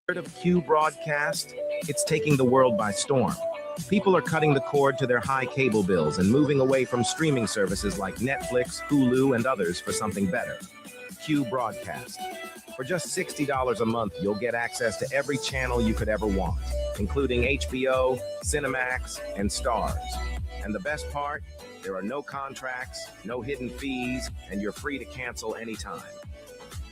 Heard of Q broadcast? It's taking the world by storm. People are cutting the cord to their high cable bills and moving away from streaming services like Netflix, Hulu, and others for something better. Q broadcast. For just $60 a month, you'll get access to every channel you could ever want, including HBO, Cinemax, and Stars. And the best part? There are no contracts, no hidden fees, and you're free to cancel anytime.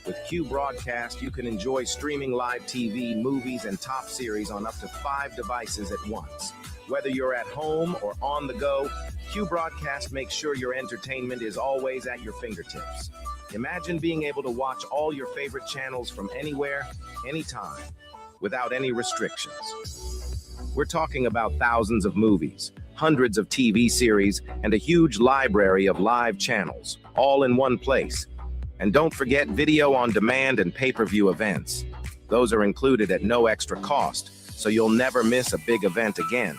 With Q Broadcast, you can enjoy streaming live TV, movies, and top series on up to 5 devices at once. Whether you're at home or on the go, Q Broadcast makes sure your entertainment is always at your fingertips. Imagine being able to watch all your favorite channels from anywhere, anytime, without any restrictions. We're talking about thousands of movies, hundreds of TV series, and a huge library of live channels, all in one place. And don't forget video on demand and pay-per-view events. Those are included at no extra cost, so you'll never miss a big event again.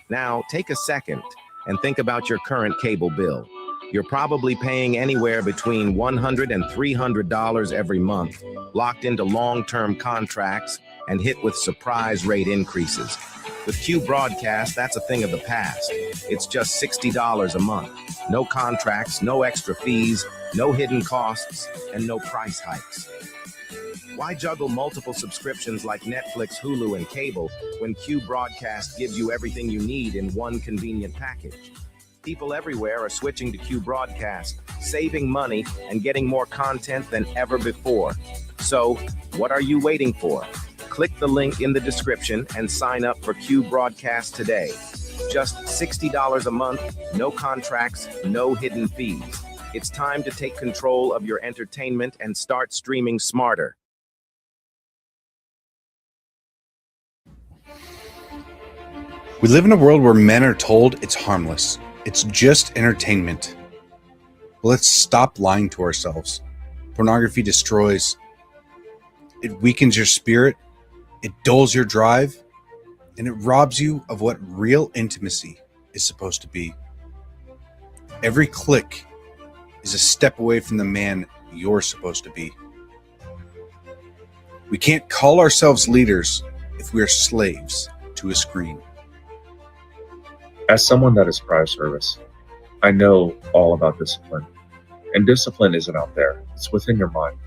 Now, take a second and think about your current cable bill. You're probably paying anywhere between $100 and $300 every month, locked into long-term contracts and hit with surprise rate increases. With Q Broadcast, that's a thing of the past. It's just $60 a month. No contracts, no extra fees, no hidden costs, and no price hikes. Why juggle multiple subscriptions like Netflix, Hulu, and cable when Q Broadcast gives you everything you need in one convenient package? People everywhere are switching to Q Broadcast, saving money and getting more content than ever before. So, what are you waiting for? Click the link in the description and sign up for Q Broadcast today. Just $60 a month, no contracts, no hidden fees. It's time to take control of your entertainment and start streaming smarter. We live in a world where men are told it's harmless. It's just entertainment. But let's stop lying to ourselves. Pornography destroys. It weakens your spirit. It dulls your drive. And it robs you of what real intimacy is supposed to be. Every click is a step away from the man you're supposed to be. We can't call ourselves leaders if we are slaves to a screen. As someone that is prior service, I know all about discipline. And discipline isn't out there, it's within your mind.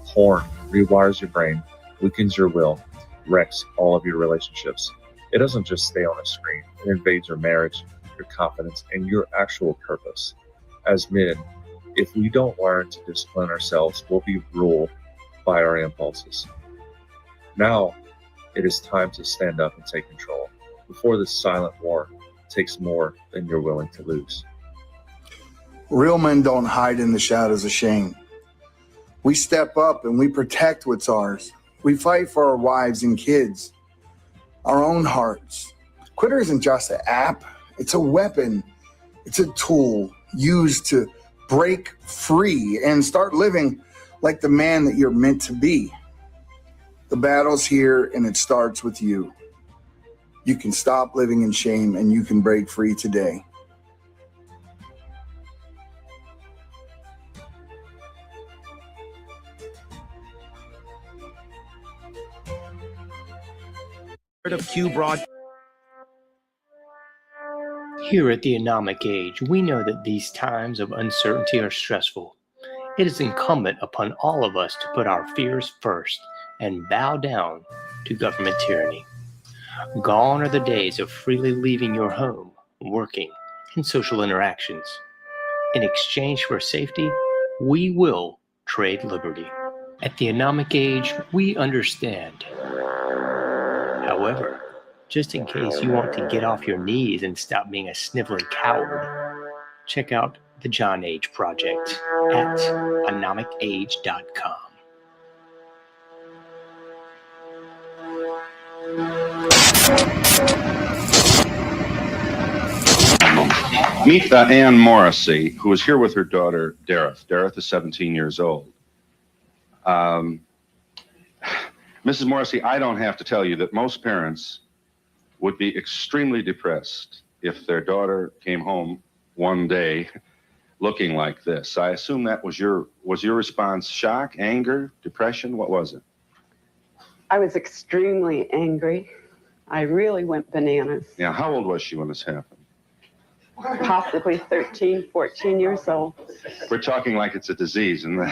Porn rewires your brain, weakens your will, wrecks all of your relationships. It doesn't just stay on a screen, it invades your marriage, your confidence, and your actual purpose. As men, if we don't learn to discipline ourselves, we'll be ruled by our impulses. Now, it is time to stand up and take control before this silent war takes more than you're willing to lose. Real men don't hide in the shadows of shame. We step up and we protect what's ours. We fight for our wives and kids, our own hearts. Twitter isn't just an app, it's a weapon. It's a tool used to break free and start living like the man that you're meant to be. The battle's here and it starts with you. You can stop living in shame and you can break free today. Of Q Broad. Here at the Anomic Age, we know that these times of uncertainty are stressful. It is incumbent upon all of us to put our fears first and bow down to government tyranny. Gone are the days of freely leaving your home, working, and social interactions. In exchange for safety, we will trade liberty. At the Anomic Age, we understand. However, just in case you want to get off your knees and stop being a sniveling coward, check out the John Age Project at anomicage.com. Meet Ann Morrissey, who is here with her daughter, Dareth. Dareth is 17 years old. Mrs. Morrissey, I don't have to tell you that most parents would be extremely depressed if their daughter came home one day looking like this. I assume that was your response: shock, anger, depression? What was it? I was extremely angry. I really went bananas. Yeah, how old was she when this happened? Possibly 13, 14 years old. We're talking like it's a disease, and Well,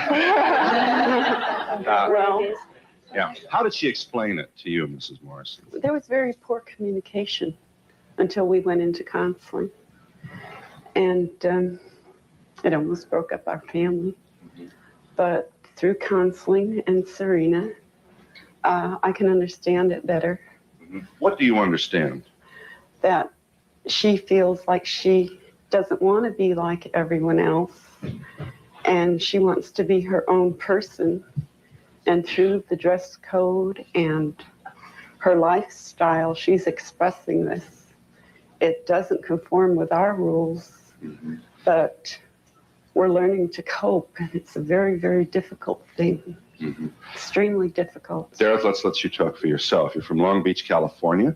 yeah. How did she explain it to you, Mrs. Morrison? there was very poor communication until we went into counseling. And it almost broke up our family. But through counseling and Serena, I can understand it better. What do you understand? That she feels like she doesn't want to be like everyone else, and she wants to be her own person. And through the dress code and her lifestyle, she's expressing this. It doesn't conform with our rules, but we're learning to cope, and it's a very, very difficult thing. Extremely difficult. Dareth, let's let you talk for yourself. You're from Long Beach, California.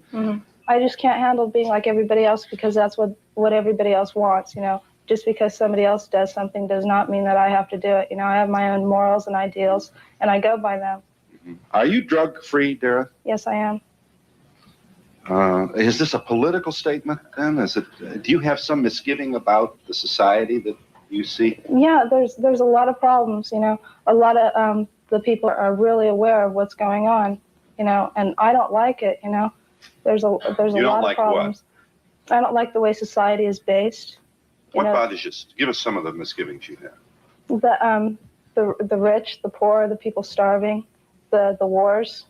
I just can't handle being like everybody else because that's what everybody else wants, you know. Just because somebody else does something does not mean that I have to do it. You know, I have my own morals and ideals, and I go by them. Are you drug-free, Dareth? Yes, I am. Is this a political statement then? Do you have some misgiving about the society that you see? Yeah, there's a lot of problems, you know. A lot of the people are really aware of what's going on, you know, and I don't like it, you know. There's a lot of problems. What? I don't like the way society is based. What bothers you? Give us some of the misgivings you have. The rich, the poor, the people starving, the wars,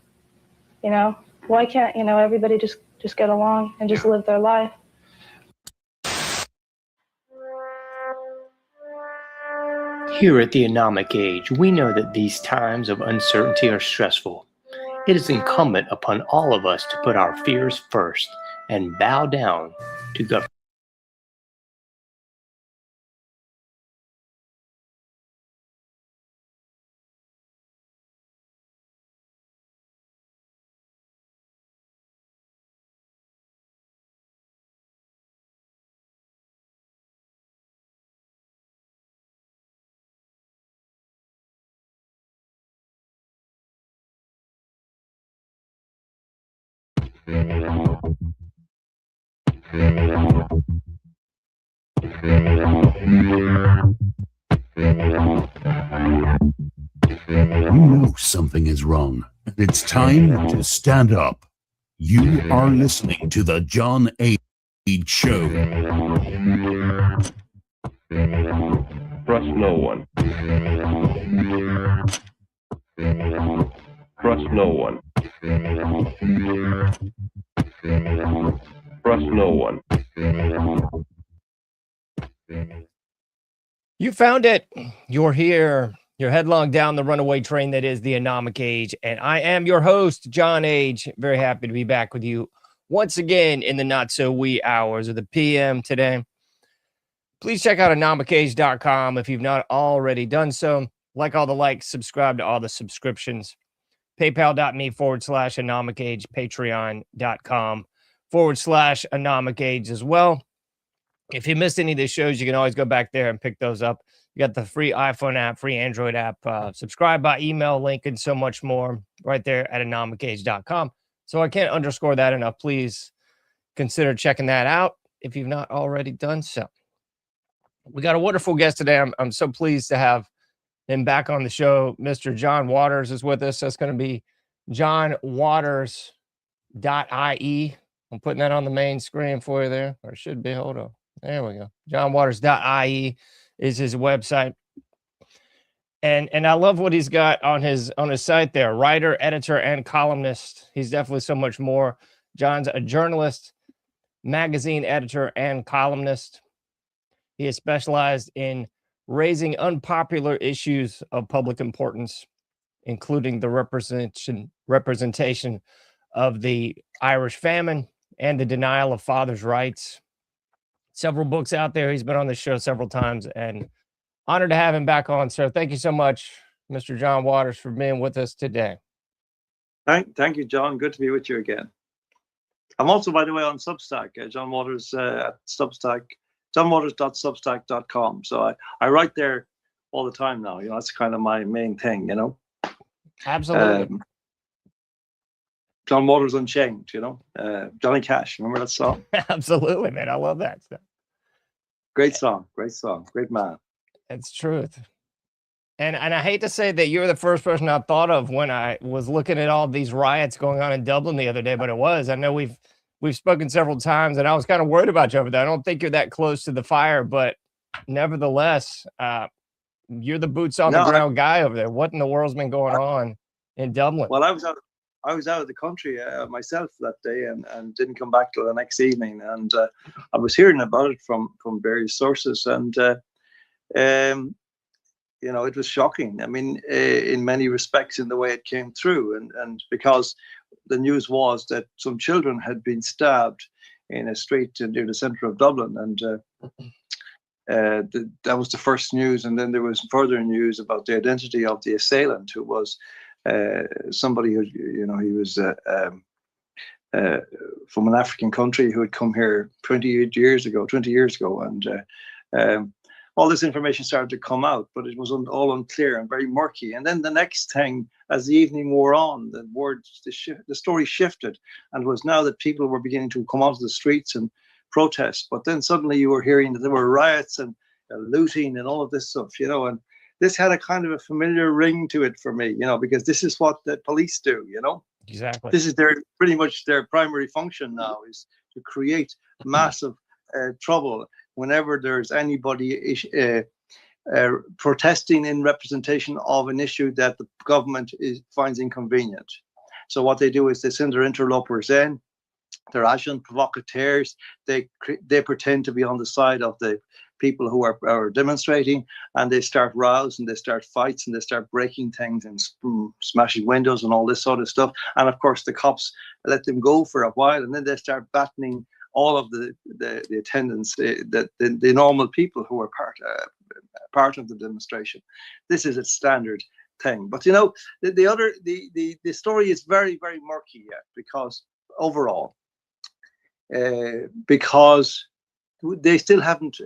you know. Why can't, you know, everybody just get along and just live their life? Here at the Anomic Age, we know that these times of uncertainty are stressful. It is incumbent upon all of us to put our fears first and bow down to government. You know something is wrong, and it's time to stand up. You are listening to the John Age Show. Trust no one. Trust no one. Trust no one. You found it. You're here. You're headlong down the runaway train that is the Anomic Age. And I am your host, John Age. Very happy to be back with you once again in the not-so-wee hours of the PM today. Please check out anomicage.com if you've not already done so. Like all the likes, subscribe to all the subscriptions. PayPal.me/anomicage, Patreon.com/anomicage as well. If you missed any of the shows, you can always go back there and pick those up. You got the free iPhone app, free Android app, subscribe by email, link, and so much more right there at anomicage.com. So I can't underscore that enough. Please consider checking that out if you've not already done so. We got a wonderful guest today. I'm so pleased to have him back on the show. Mr. John Waters is with us. That's going to be johnwaters.ie. I'm putting that on the main screen for you there. Or it should be. Hold on. There we go. johnwaters.ie is his website. And I love what he's got on his site there. Writer, editor, and columnist. He's definitely so much more. John's a journalist, magazine editor, and columnist. He is specialized in raising unpopular issues of public importance, including the representation of the Irish famine and the denial of fathers' rights. Several books out there. He's been on the show several times, and honored to have him back on, sir. Thank you so much, Mr. John Waters, for being with us today. Thank you, John. Good to be with you again. I'm also, by the way, on Substack, John Waters at Substack, johnwaters.substack.com. So I write there all the time now. You know, that's kind of my main thing, you know. Absolutely. John Waters Unchained, you know, Johnny Cash. Remember that song? Absolutely, man. I love that stuff. Great song, great man. It's truth. And I hate to say that you're the first person I thought of when I was looking at all these riots going on in Dublin the other day, but it was. I know we've spoken several times, and I was kind of worried about you over there. I don't think you're that close to the fire, but nevertheless, you're the boots on the ground guy over there. What in the world's been going on in Dublin? Well, I was out of the country myself that day, and didn't come back till the next evening. And I was hearing about it from various sources, and you know, it was shocking. I mean, in many respects, in the way it came through, and because the news was that some children had been stabbed in a street near the centre of Dublin, and that was the first news. And then there was further news about the identity of the assailant, who was somebody who, you know, he was from an African country who had come here 20 years ago, and all this information started to come out, but it was all unclear and very murky. And then the next thing, as the evening wore on, the story shifted, and it was now that people were beginning to come onto the streets and protest. But then suddenly you were hearing that there were riots and looting and all of this stuff, you know, and this had a kind of a familiar ring to it for me, you know, because this is what the police do, you know. Exactly. This is pretty much their primary function now, is to create massive trouble whenever there's anybody protesting in representation of an issue that the government finds inconvenient. So what they do is they send their interlopers in, they're agent provocateurs, they pretend to be on the side of the people who are demonstrating, and they start rows and they start fights and they start breaking things and smashing windows and all this sort of stuff. And of course the cops let them go for a while, and then they start battening all of the attendants, the normal people who are part of the demonstration. This is a standard thing. But you know, the story is very, very murky yet, because overall, because they still haven't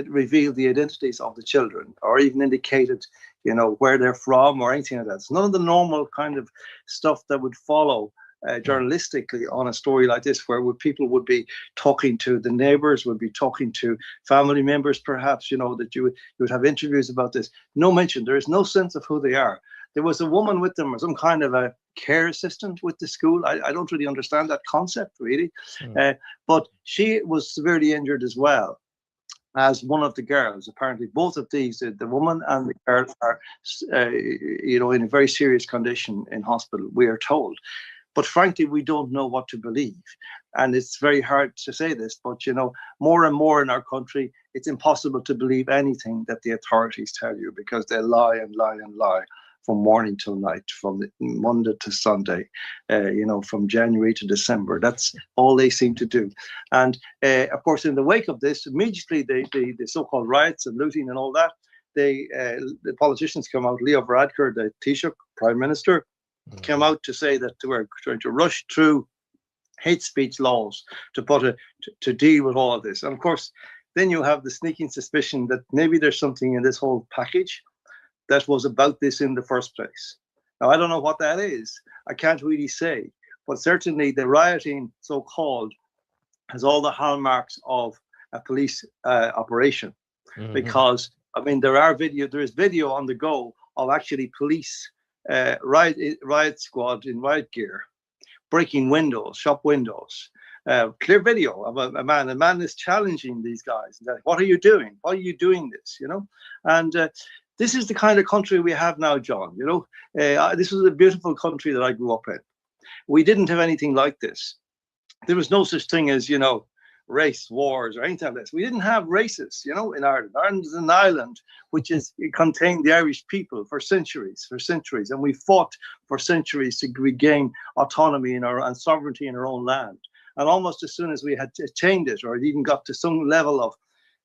revealed the identities of the children, or even indicated, you know, where they're from or anything like that. It's none of the normal kind of stuff that would follow journalistically on a story like this, where people would be talking to the neighbors, would be talking to family members, perhaps, you know, that you would have interviews about this. No mention. There is no sense of who they are. There was a woman with them, or some kind of a care assistant with the school. I don't really understand that concept, really. But she was severely injured as well as one of the girls. Apparently, both of these, the woman and the girl, are, you know, in a very serious condition in hospital, we are told. But frankly, we don't know what to believe. And it's very hard to say this, but, you know, more and more in our country, it's impossible to believe anything that the authorities tell you, because they lie and lie and lie from morning till night, from Monday to Sunday, you know, from January to December. That's all they seem to do. And of course, in the wake of this, immediately the so-called riots and looting and all that, the politicians come out. Leo Varadkar, the Taoiseach Prime Minister, came out to say that they were trying to rush through hate speech laws to deal with all of this. And of course, then you have the sneaking suspicion that maybe there's something in this whole package that was about this in the first place. Now, I don't know what that is. I can't really say. But certainly the rioting, so-called, has all the hallmarks of a police operation. Because, I mean, there is video on the go of actually police riot squad in riot gear breaking windows, shop windows. Clear video of a man. A man is challenging these guys. Like, what are you doing? Why are you doing this? You know? And this is the kind of country we have now, John. You know, this was a beautiful country that I grew up in. We didn't have anything like this. There was no such thing as, you know, race wars or anything like this. We didn't have races, you know, in Ireland. Ireland is an island which contained the Irish people for centuries, and we fought for centuries to regain autonomy and sovereignty in our own land. And almost as soon as we had attained it, or it even got to some level of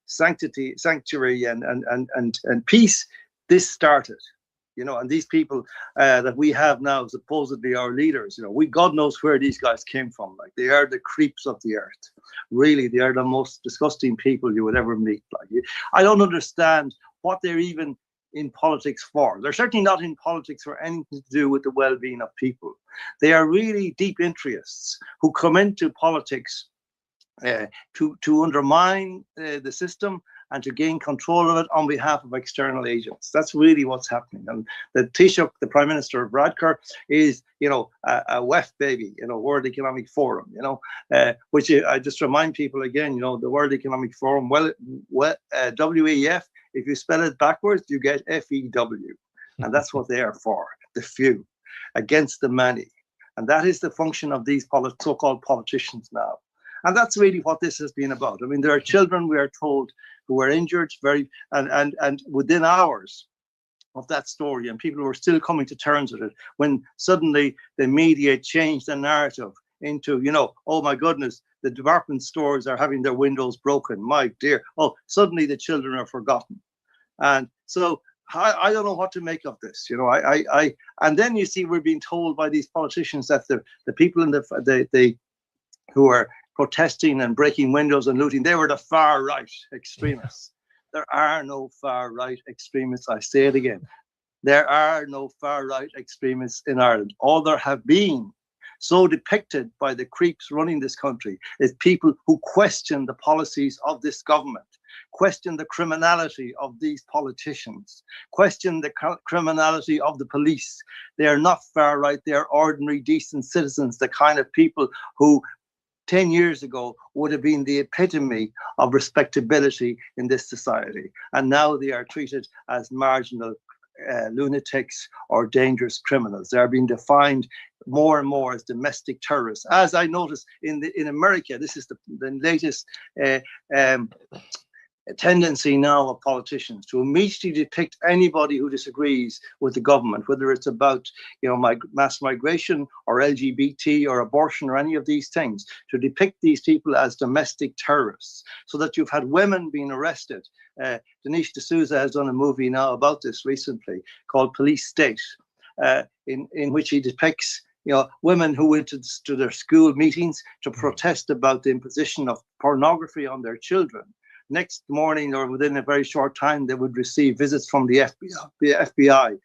sanctuary and peace, this started, you know. And these people that we have now, supposedly our leaders, you know, God knows where these guys came from. Like, they are the creeps of the earth. Really, they are the most disgusting people you would ever meet. Like, I don't understand what they're even in politics for. They're certainly not in politics for anything to do with the well-being of people. They are really deep interests who come into politics to undermine the system and to gain control of it on behalf of external agents. That's really what's happening. And the Taoiseach, the Prime Minister of Radcar, is, a WEF baby, World Economic Forum, which I just remind people again, the World Economic Forum, WEF, if you spell it backwards, you get FEW. And that's what they are for, the few, against the many. And that is the function of these so-called politicians now. And that's really what this has been about. I mean, there are children, we are told, who were injured and within hours of that story, and people were still coming to terms with it, when suddenly the media changed the narrative into, oh my goodness, the department stores are having their windows broken, my dear. Oh, suddenly the children are forgotten. And so I don't know what to make of this, and then you see we're being told by these politicians that the people in the who are protesting and breaking windows and looting, they were the far right extremists. There are no far right extremists. I say it again. There are no far right extremists in Ireland. All there have been, so depicted by the creeps running this country, is people who question the policies of this government, question the criminality of these politicians, question the criminality of the police. They are not far right. They are ordinary, decent citizens, the kind of people who 10 years ago would have been the epitome of respectability in this society. And now they are treated as marginal lunatics or dangerous criminals. They are being defined more and more as domestic terrorists. As I noticed in America, this is the latest tendency now of politicians to immediately depict anybody who disagrees with the government, whether it's about mass migration or LGBT or abortion or any of these things, to depict these people as domestic terrorists, so that you've had women being arrested. Dinesh D'Souza has done a movie now about this recently called Police State, in which he depicts women who went to their school meetings to protest about the imposition of pornography on their children. Next morning, or within a very short time, they would receive visits from the FBI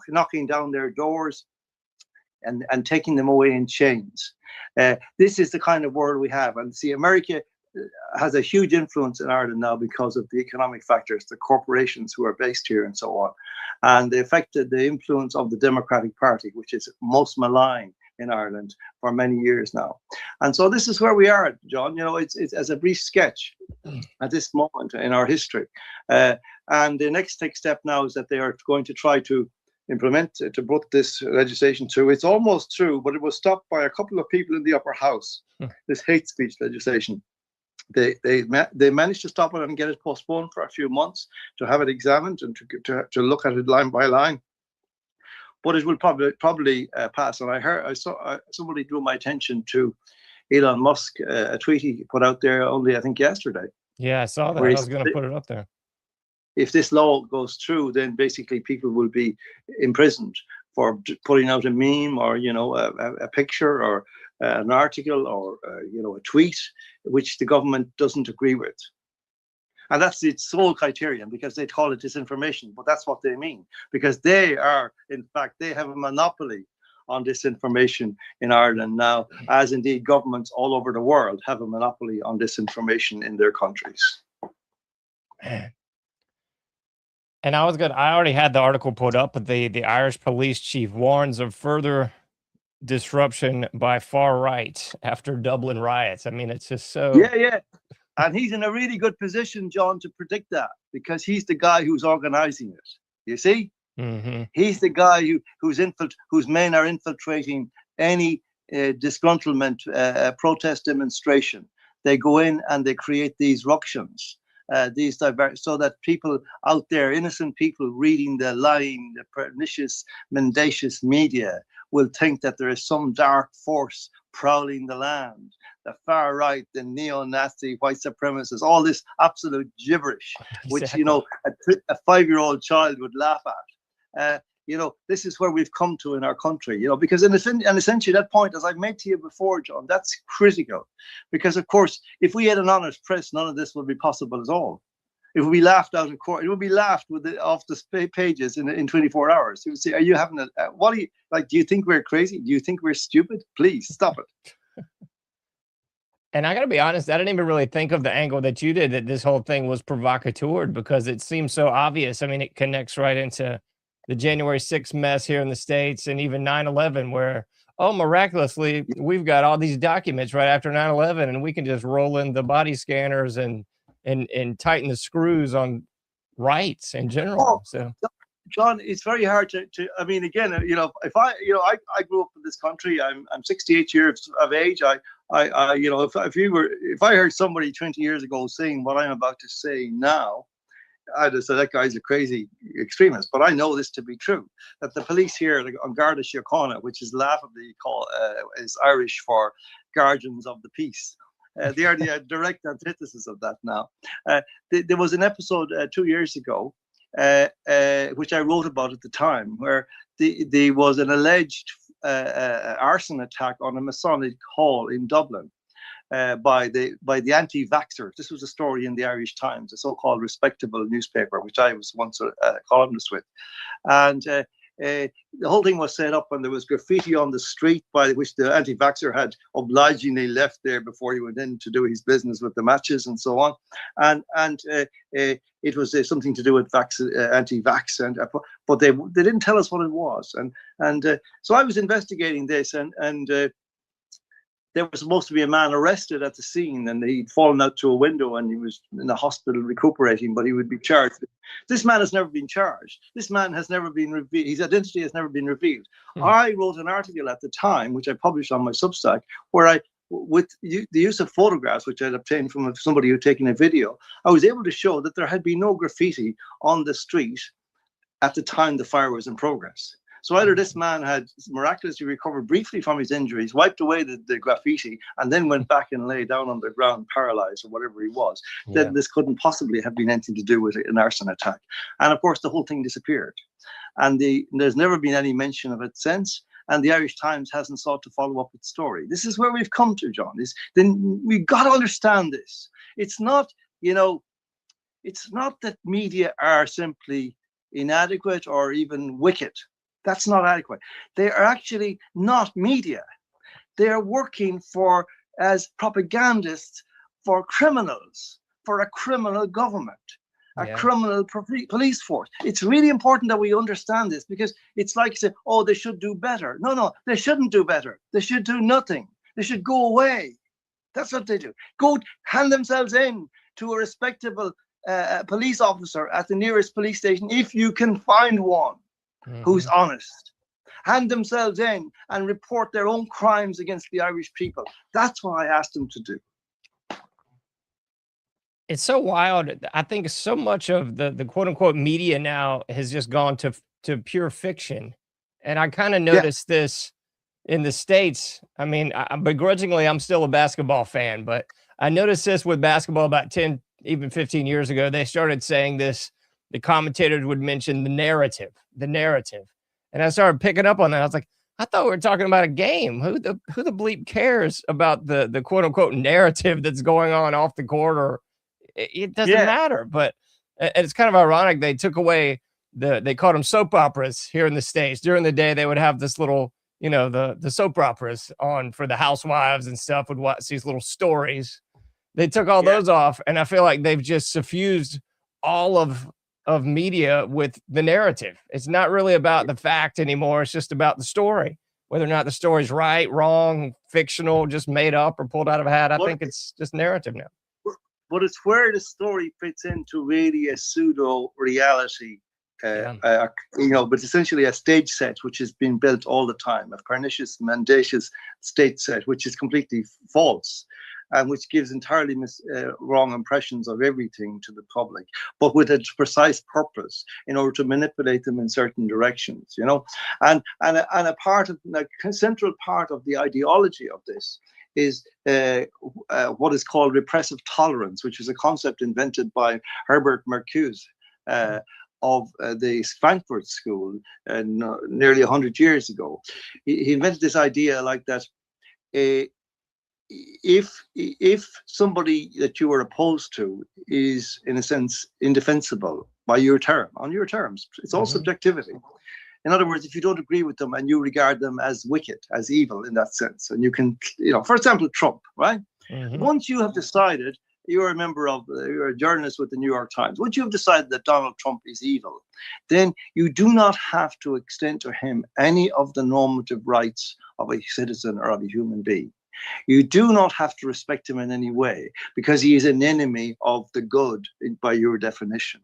knocking down their doors and taking them away in chains. This is the kind of world we have. And see, America has a huge influence in Ireland now because of the economic factors, the corporations who are based here and so on. And the influence of the Democratic Party, which is most malign in Ireland for many years now. And so this is where we are, John. It's as a brief sketch at this moment in our history. And the next step now is that they are going to try to implement, to put this legislation through. It's almost through, but it was stopped by a couple of people in the upper house, this hate speech legislation. They managed to stop it and get it postponed for a few months to have it examined and to look at it line by line. But it will probably pass. And I saw somebody drew my attention to Elon Musk, a tweet he put out there only, I think, yesterday. Yeah, I saw that. I was going to put it up there. If this law goes through, then basically people will be imprisoned for putting out a meme or a picture or an article or a tweet which the government doesn't agree with. And that's its sole criterion, because they call it disinformation, but that's what they mean, because they have a monopoly on disinformation in Ireland now, as indeed governments all over the world have a monopoly on disinformation in their countries. Man. And I already had the article put up, but the Irish police chief warns of further disruption by far right after Dublin riots. I mean, it's just so... Yeah. And he's in a really good position, John, to predict that, because he's the guy who's organizing it. You see? Mm-hmm. He's the guy whose men are infiltrating any disgruntlement protest demonstration. They go in and they create these ructions, so that people out there, innocent people reading the lying, the pernicious, mendacious media, will think that there is some dark force prowling the land. The far right, the neo-Nazi, white supremacists, all this absolute gibberish, which Exactly. A 5-year-old child would laugh at. This is where we've come to in our country. Because essentially that point, as I've made to you before, John, that's critical. Because of course, if we had an honest press, none of this would be possible at all. it would be laughed out of court. It would be laughed off the pages in 24 hours. He would say, "Are you having what are you like? Do you think we're crazy? Do you think we're stupid? Please stop it." And I got to be honest, I didn't even really think of the angle that you did, that this whole thing was provocateur, because it seems so obvious. I mean, it connects right into the January 6th mess here in the States, and even 9/11, where, oh, miraculously, we've got all these documents right after 9/11, and we can just roll in the body scanners and tighten the screws on rights in general. So, John, it's very hard to I mean, again, if I grew up in this country. I'm 68 years of age. If I heard somebody 20 years ago saying what I'm about to say now, I'd have said that guy's a crazy extremist. But I know this to be true, that the police here on Garda Síochána, which is laughably called, is Irish for guardians of the peace. They are the direct antithesis of that now. There was an episode 2 years ago, which I wrote about at the time, where there was an alleged arson attack on a Masonic hall in Dublin by the anti-vaxxers. This was a story in the Irish Times, a so-called respectable newspaper, which I was once a columnist with. And the whole thing was set up, and there was graffiti on the street by which the anti-vaxxer had obligingly left there before he went in to do his business with the matches and so on. And it was something to do with anti-vax, but they didn't tell us what it was. And so I was investigating this, and there was supposed to be a man arrested at the scene, and he'd fallen out to a window, and he was in the hospital recuperating, but he would be charged. This man has never been charged. This man has never been revealed. His identity has never been revealed. I wrote an article at the time, which I published on my Substack, where with the use of photographs, which I'd obtained from somebody who'd taken a video, I was able to show that there had been no graffiti on the street at the time the fire was in progress. So either this man had miraculously recovered briefly from his injuries, wiped away the graffiti, and then went back and lay down on the ground, paralyzed or whatever he was. Then this couldn't possibly have been anything to do with an arson attack. And of course, the whole thing disappeared. And there's never been any mention of it since. And the Irish Times hasn't sought to follow up its story. This is where we've come to, John. Then we've got to understand this. It's not, it's not that media are simply inadequate or even wicked. That's not adequate. They are actually not media. They are working as propagandists for criminals, for a criminal government, a criminal police force. It's really important that we understand this, because it's like, say, oh, they should do better. No, they shouldn't do better. They should do nothing. They should go away. That's what they do. Go hand themselves in to a respectable police officer at the nearest police station, if you can find one who's honest. Hand themselves in and report their own crimes against the Irish people. That's what I asked them to do. It's so wild. I think so much of the quote unquote media now has just gone to pure fiction. And I kind of noticed this in the States. I mean, begrudgingly, I'm still a basketball fan, but I noticed this with basketball about 10, even 15 years ago. They started saying this. The commentators would mention the narrative. And I started picking up on that. I was like, I thought we were talking about a game. Who the bleep cares about the quote unquote narrative that's going on off the court? Or it doesn't matter. But it's kind of ironic. They took away they called them soap operas here in the States. During the day, they would have this little, the soap operas on for the housewives and stuff, would watch these little stories. They took all those off. And I feel like they've just suffused all of media with the narrative. It's not really about the fact anymore. It's just about the story, whether or not the story's right, wrong, fictional, just made up or pulled out of a hat. I think it's just narrative now. But it's where the story fits into really a pseudo reality, but essentially a stage set, which has been built all the time, a pernicious, mendacious stage set, which is completely false. And which gives entirely wrong impressions of everything to the public, but with a precise purpose in order to manipulate them in certain directions, And a part of a central part of the ideology of this is what is called repressive tolerance, which is a concept invented by Herbert Marcuse of the Frankfurt School nearly 100 years ago. He invented this idea like that. if somebody that you are opposed to is in a sense indefensible by your term, on your terms, it's all subjectivity. In other words, if you don't agree with them and you regard them as wicked, as evil in that sense, and you can, for example, Trump, right? Once you have decided, you're a journalist with the New York Times, once you have decided that Donald Trump is evil, then you do not have to extend to him any of the normative rights of a citizen or of a human being. You do not have to respect him in any way because he is an enemy of the good by your definition.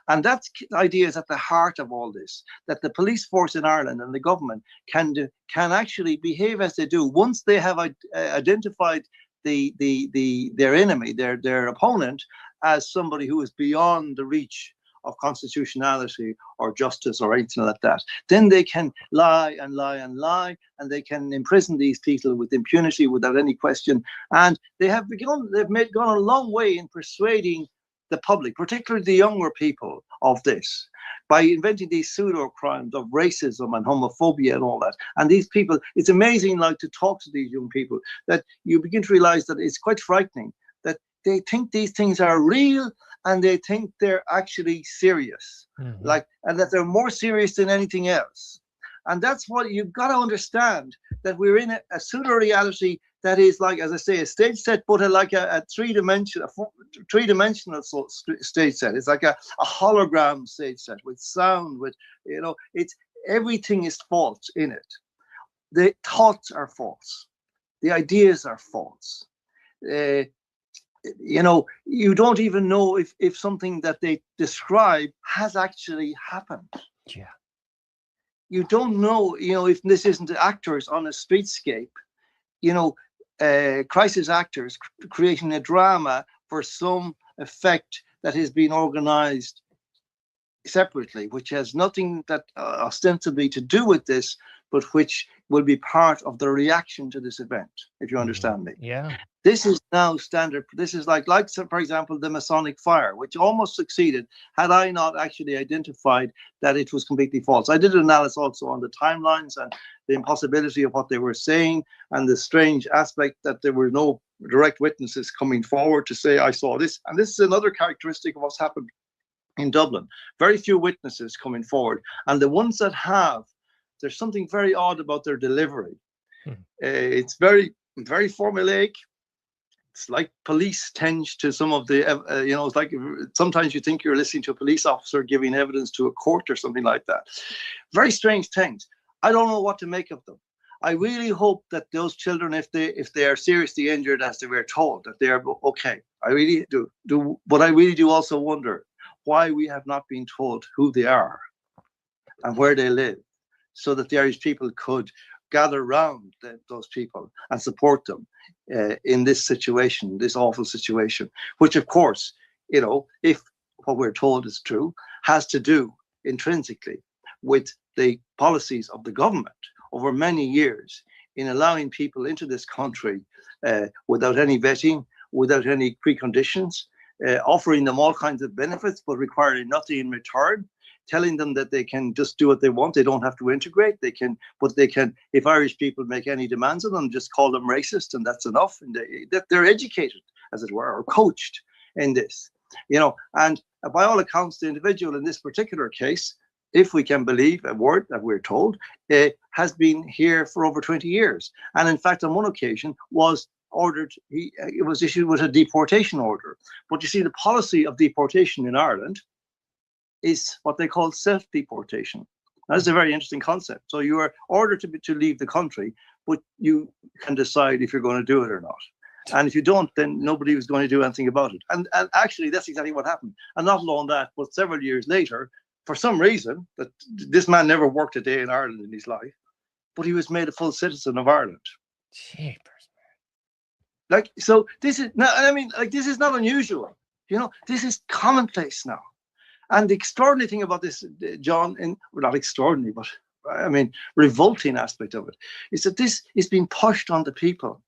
And that idea is at the heart of all this, that the police force in Ireland and the government can actually behave as they do once they have identified their enemy, their opponent, as somebody who is beyond the reach of constitutionality or justice or anything like that. Then they can lie and lie and lie, and they can imprison these people with impunity without any question. And they've gone a long way in persuading the public, particularly the younger people, of this, by inventing these pseudo crimes of racism and homophobia and all that. And these people, it's amazing, like, to talk to these young people, that you begin to realize that it's quite frightening, that they think these things are real and they think they're actually serious, and that they're more serious than anything else. And that's what you've got to understand, that we're in a pseudo reality that is, like, as I say, a stage set, but like a three-dimensional stage set. It's like a hologram stage set with sound, with, it's everything is false in it. The thoughts are false. The ideas are false. You don't even know if something that they describe has actually happened. Yeah. You don't know, if this isn't actors on a streetscape, crisis actors creating a drama for some effect that has been organized separately, which has nothing that ostensibly to do with this, but which will be part of the reaction to this event, if you understand me. Yeah. This is now standard. This is like, for example, the Masonic fire, which almost succeeded had I not actually identified that it was completely false. I did an analysis also on the timelines and the impossibility of what they were saying, and the strange aspect that there were no direct witnesses coming forward to say, I saw this. And this is another characteristic of what's happened in Dublin. Very few witnesses coming forward. And the ones that have, there's something very odd about their delivery. It's very, very formulaic. It's like police tend to some of the, it's like sometimes you think you're listening to a police officer giving evidence to a court or something like that. Very strange things. I don't know what to make of them. I really hope that those children, if they are seriously injured, as they were told, that they are okay. I really do. But I really do also wonder why we have not been told who they are and where they live, so that the Irish people could gather around those people and support them in this situation, this awful situation, which, of course, if what we're told is true, has to do intrinsically with the policies of the government over many years in allowing people into this country without any vetting, without any preconditions, offering them all kinds of benefits, but requiring nothing in return, telling them that they can just do what they want. They don't have to integrate. They can, if Irish people make any demands on them, just call them racist, and that's enough. And that they're educated, as it were, or coached in this, and by all accounts, the individual in this particular case, if we can believe a word that we're told, has been here for over 20 years. And in fact, on one occasion was ordered, it was issued with a deportation order. But you see, the policy of deportation in Ireland is what they call self-deportation. That's a very interesting concept. So you are ordered to leave the country, but you can decide if you're going to do it or not. And if you don't, then nobody was going to do anything about it. And actually, that's exactly what happened. And not alone that, but several years later, for some reason, that this man never worked a day in Ireland in his life, but he was made a full citizen of Ireland. Jeepers, man. Like, so this is not, this is not unusual. This is commonplace now. And the extraordinary thing about this, John, not extraordinary, but revolting aspect of it, is that this is being pushed on the people.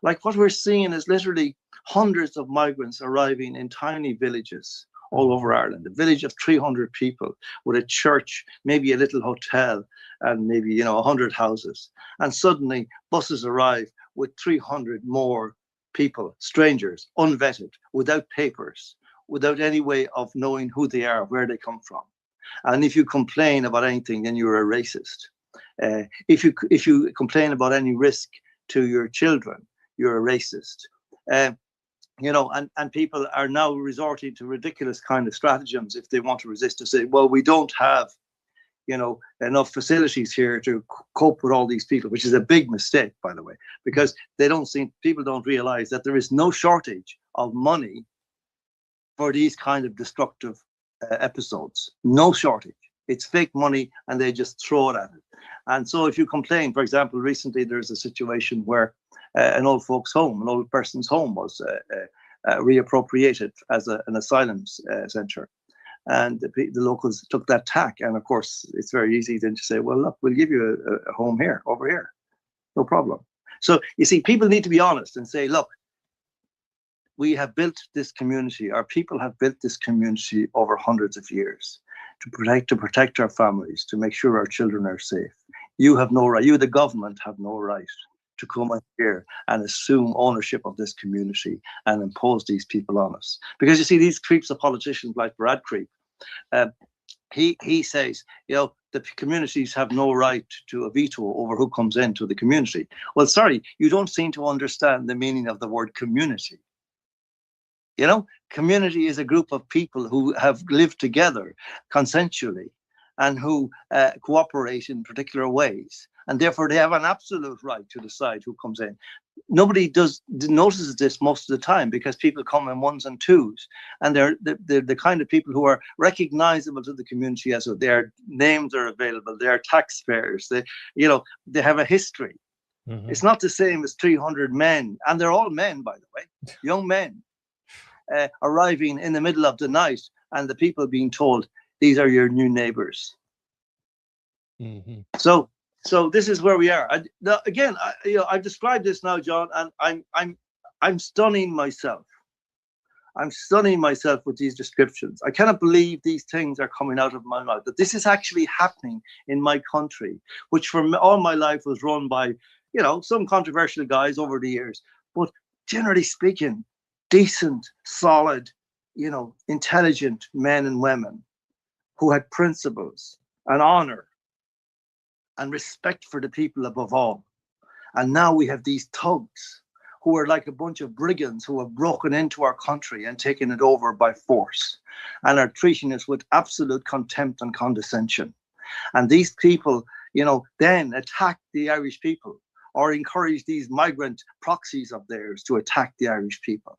Like, what we're seeing is literally hundreds of migrants arriving in tiny villages all over Ireland, a village of 300 people with a church, maybe a little hotel, and maybe 100 houses. And suddenly buses arrive with 300 more people, strangers, unvetted, without papers, without any way of knowing who they are, where they come from. And if you complain about anything, then you're a racist. If you complain about any risk to your children, you're a racist. You know, and people are now resorting to ridiculous kind of stratagems if they want to resist, to say, well, we don't have, you know, enough facilities here to cope with all these people, which is a big mistake, by the way, because people don't realize that there is no shortage of money for these kind of destructive episodes. No shortage. It's fake money, and they just throw it at it. And so if you complain, for example, recently there's a situation where an old folks' home, an old person's home was reappropriated as an asylum center. And the locals took that tack. And of course, it's very easy then to say, well, look, we'll give you a home here, over here. No problem. So you see, people need to be honest and say, look, we have built this community. Our people have built this community over hundreds of years to protect our families, to make sure our children are safe. You have no right, you, the government, have no right to come in here and assume ownership of this community and impose these people on us. Because you see, these creeps of politicians like Brad Creep, he says, you know, the communities have no right to a veto over who comes into the community. Well, sorry, you don't seem to understand the meaning of the word community. You know, community is a group of people who have lived together consensually and who cooperate in particular ways. And therefore, they have an absolute right to decide who comes in. Nobody notices this most of the time because people come in ones and twos. And they're the kind of people who are recognizable to the community as their names are available. They are taxpayers. They have a history. Mm-hmm. It's not the same as 300 men. And they're all men, by the way, young men. Arriving in the middle of the night and the people being told, these are your new neighbors. Mm-hmm. So this is where we are. I've described this now, John, and I'm stunning myself. I'm stunning myself with these descriptions. I cannot believe these things are coming out of my mouth, that this is actually happening in my country, which for all my life was run by, you know, some controversial guys over the years. But generally speaking, decent, solid, you know, intelligent men and women who had principles and honor and respect for the people above all. And now we have these thugs who are like a bunch of brigands who have broken into our country and taken it over by force and are treating us with absolute contempt and condescension. And these people, you know, then attack the Irish people or encourage these migrant proxies of theirs to attack the Irish people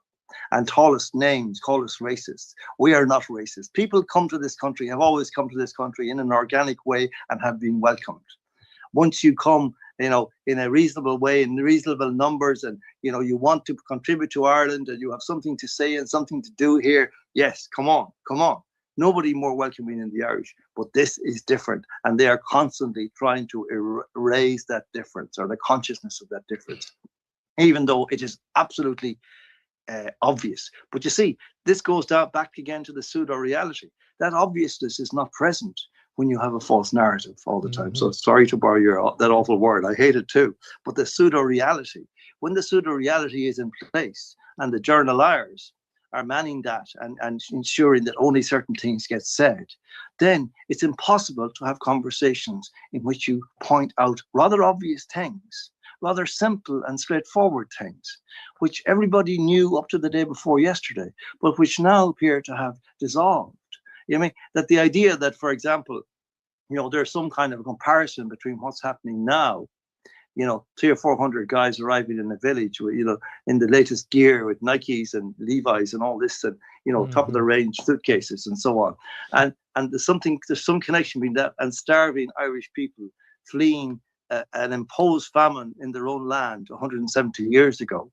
and call us names, call us racist. We are not racist. People come to this country, have always come to this country in an organic way and have been welcomed. Once you come, you know, in a reasonable way, in reasonable numbers, and, you know, you want to contribute to Ireland and you have something to say and something to do here, yes, come on. Nobody more welcoming than the Irish, but this is different. And they are constantly trying to erase that difference or the consciousness of that difference, even though it is absolutely obvious. But you see, this goes back again to the pseudo-reality. That obviousness is not present when you have a false narrative all the time. Mm-hmm. So sorry to borrow that awful word. I hate it too. But the pseudo-reality, when the pseudo-reality is in place and the journaliers are manning that and ensuring that only certain things get said, then it's impossible to have conversations in which you point out rather obvious things, rather simple and straightforward things, which everybody knew up to the day before yesterday, but which now appear to have dissolved. You know, I mean, that the idea that, for example, you know, there's some kind of a comparison between what's happening now, you know, 300 or 400 guys arriving in a village with, you know, in the latest gear with Nikes and Levi's and all this, and, you know, top of the range suitcases and so on. And there's some connection between that and starving Irish people fleeing an imposed famine in their own land 170 years ago,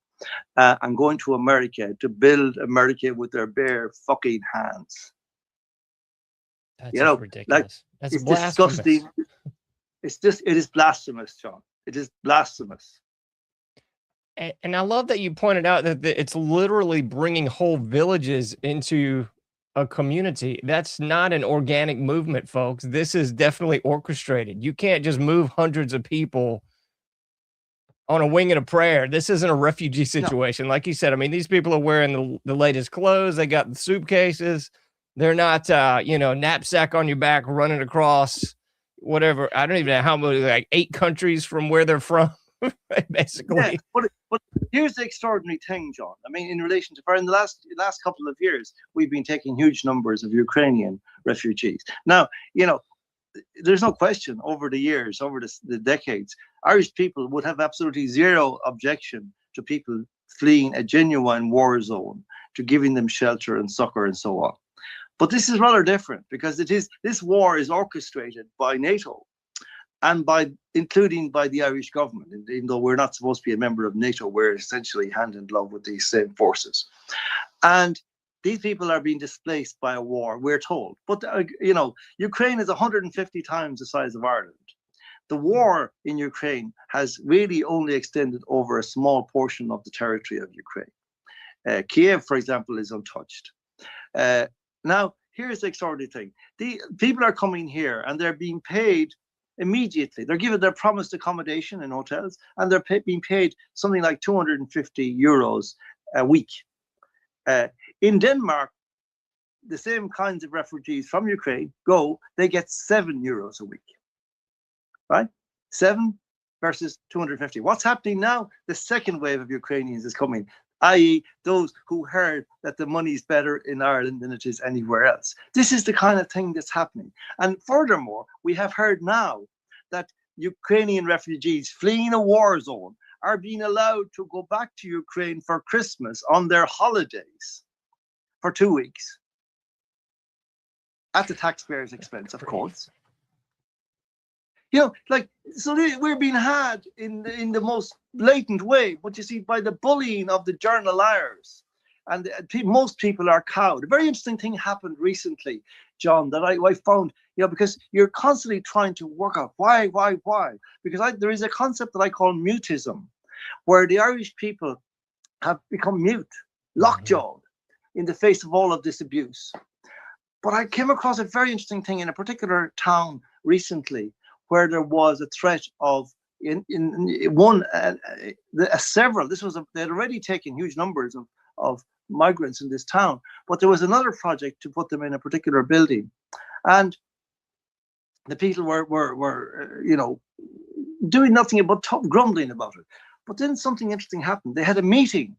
and going to America to build America with their bare fucking hands. That's, you know, ridiculous. Like, that's it's blasphemous. Disgusting. It is blasphemous, John. It is blasphemous. And I love that you pointed out that it's literally bringing whole villages into a community. That's not an organic movement, folks. This is definitely orchestrated. You can't just move hundreds of people on a wing and a prayer. This isn't a refugee situation. No. Like you said, I mean, these people are wearing the latest clothes. They got the suitcases. They're not, knapsack on your back, running across whatever. I don't even know how many, like 8 countries from where they're from, basically. Yeah, but here's the extraordinary thing, John. I mean, in relation to, in the last couple of years, we've been taking huge numbers of Ukrainian refugees. Now, there's no question over the years, over the decades, Irish people would have absolutely zero objection to people fleeing a genuine war zone, to giving them shelter and succor and so on. But this is rather different because this war is orchestrated by NATO and including by the Irish government. And even though we're not supposed to be a member of NATO, we're essentially hand in glove with these same forces. And these people are being displaced by a war, we're told. But, Ukraine is 150 times the size of Ireland. The war in Ukraine has really only extended over a small portion of the territory of Ukraine. Kiev, for example, is untouched. Now, here's the extraordinary thing. The people are coming here and they're being paid immediately. They're given their promised accommodation in hotels and they're being paid something like 250 euros a week. In Denmark, the same kinds of refugees from Ukraine they get 7 euros a week, right? 7 versus 250. What's happening now? The second wave of Ukrainians is coming, i.e. those who heard that the money's better in Ireland than it is anywhere else. This is the kind of thing that's happening. And furthermore, we have heard now that Ukrainian refugees fleeing a war zone are being allowed to go back to Ukraine for Christmas on their holidays for 2 weeks at the taxpayers' expense, of course. So we're being had in the most blatant way, but you see, by the bullying of the journaliers, and most people are cowed. A very interesting thing happened recently, John, that I found, because you're constantly trying to work out why, because there is a concept that I call mutism, where the Irish people have become mute, lockjawed in the face of all of this abuse. But I came across a very interesting thing in a particular town recently, where there was a threat of they had already taken huge numbers of migrants in this town, but there was another project to put them in a particular building, and the people were doing nothing but grumbling about it. But then something interesting happened. They had a meeting,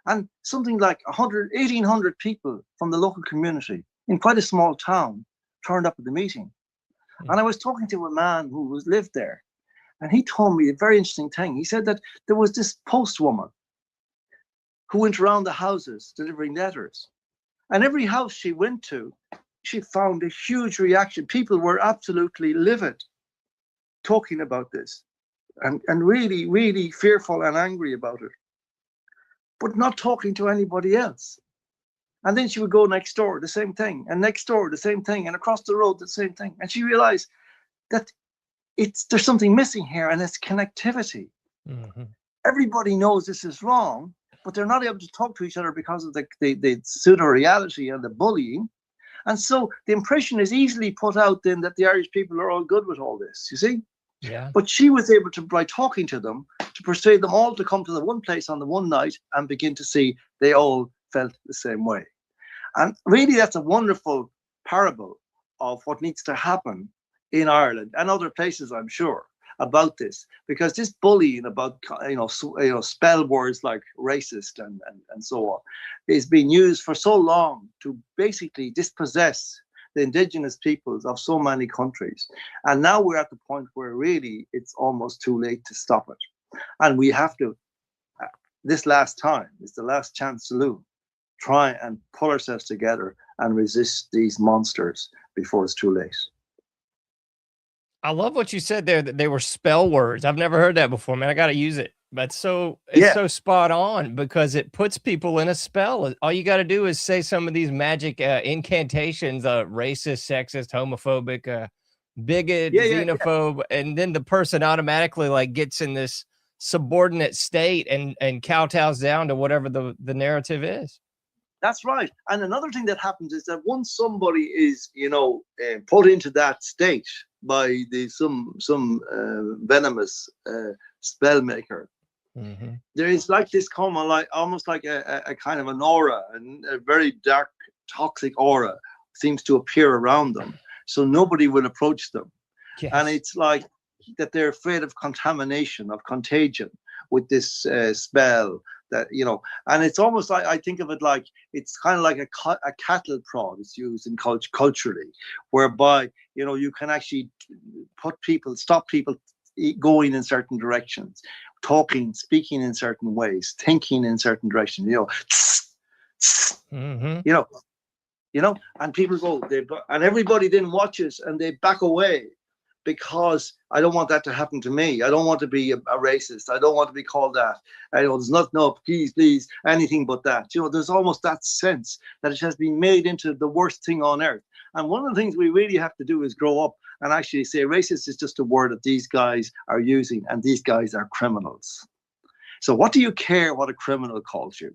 and something like 1,800 people from the local community in quite a small town turned up at the meeting. And I was talking to a man who lived there, and he told me a very interesting thing. He said that there was this postwoman who went around the houses delivering letters. And every house she went to, she found a huge reaction. People were absolutely livid talking about this and really, really fearful and angry about it, but not talking to anybody else. And then she would go next door, the same thing, and next door, the same thing, and across the road, the same thing. And she realized that there's something missing here, and it's connectivity. Mm-hmm. Everybody knows this is wrong, but they're not able to talk to each other because of the pseudo-reality and the bullying. And so the impression is easily put out then that the Irish people are all good with all this, you see? Yeah. But she was able to, by talking to them, to persuade them all to come to the one place on the one night and begin to see they all felt the same way. And really, that's a wonderful parable of what needs to happen in Ireland and other places, I'm sure, about this, because this bullying about spell words like racist and so on is being used for so long to basically dispossess the indigenous peoples of so many countries. And now we're at the point where really it's almost too late to stop it. And we have to, this last time is the last chance saloon, try and pull ourselves together and resist these monsters before it's too late. I love what you said there, that they were spell words. I've never heard that before, man. I got to use it. But it's so spot on, because it puts people in a spell. All you got to do is say some of these magic incantations, racist, sexist, homophobic, bigot, xenophobe, and then the person automatically gets in this subordinate state and kowtows down to whatever the narrative is. That's right. And another thing that happens is that once somebody is, put into that state by some venomous spell maker, there is like this common, like almost like a kind of an aura, and a very dark, toxic aura seems to appear around them. So nobody will approach them. Yes. And it's like that they're afraid of contamination, of contagion with this spell that, you know, and it's almost like, I think of it like, it's kind of like a cattle prod is used in culturally, whereby, you know, you can actually stop people going in certain directions, talking, speaking in certain ways, thinking in certain directions, you know, and people go, and everybody then watches and they back away, because I don't want that to happen to me. I don't want to be a racist. I don't want to be called that. I know there's not, no, please, anything but that. You know, there's almost that sense that it has been made into the worst thing on earth. And one of the things we really have to do is grow up and actually say racist is just a word that these guys are using, and these guys are criminals. So what do you care what a criminal calls you?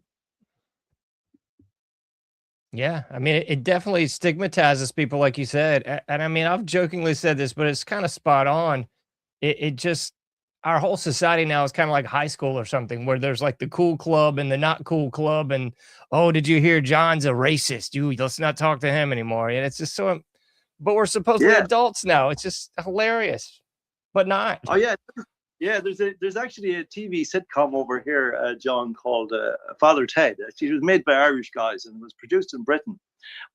Yeah, I mean, it definitely stigmatizes people, like you said. And I mean, I've jokingly said this, but it's kind of spot on. It just, our whole society now is kind of like high school or something, where there's like the cool club and the not cool club. And, oh, did you hear John's a racist? Let's not talk to him anymore. And it's just so, but we're supposed to be adults now. It's just hilarious, but not. Oh, yeah. Yeah, there's actually a TV sitcom over here, John, called Father Ted. It was made by Irish guys and it was produced in Britain.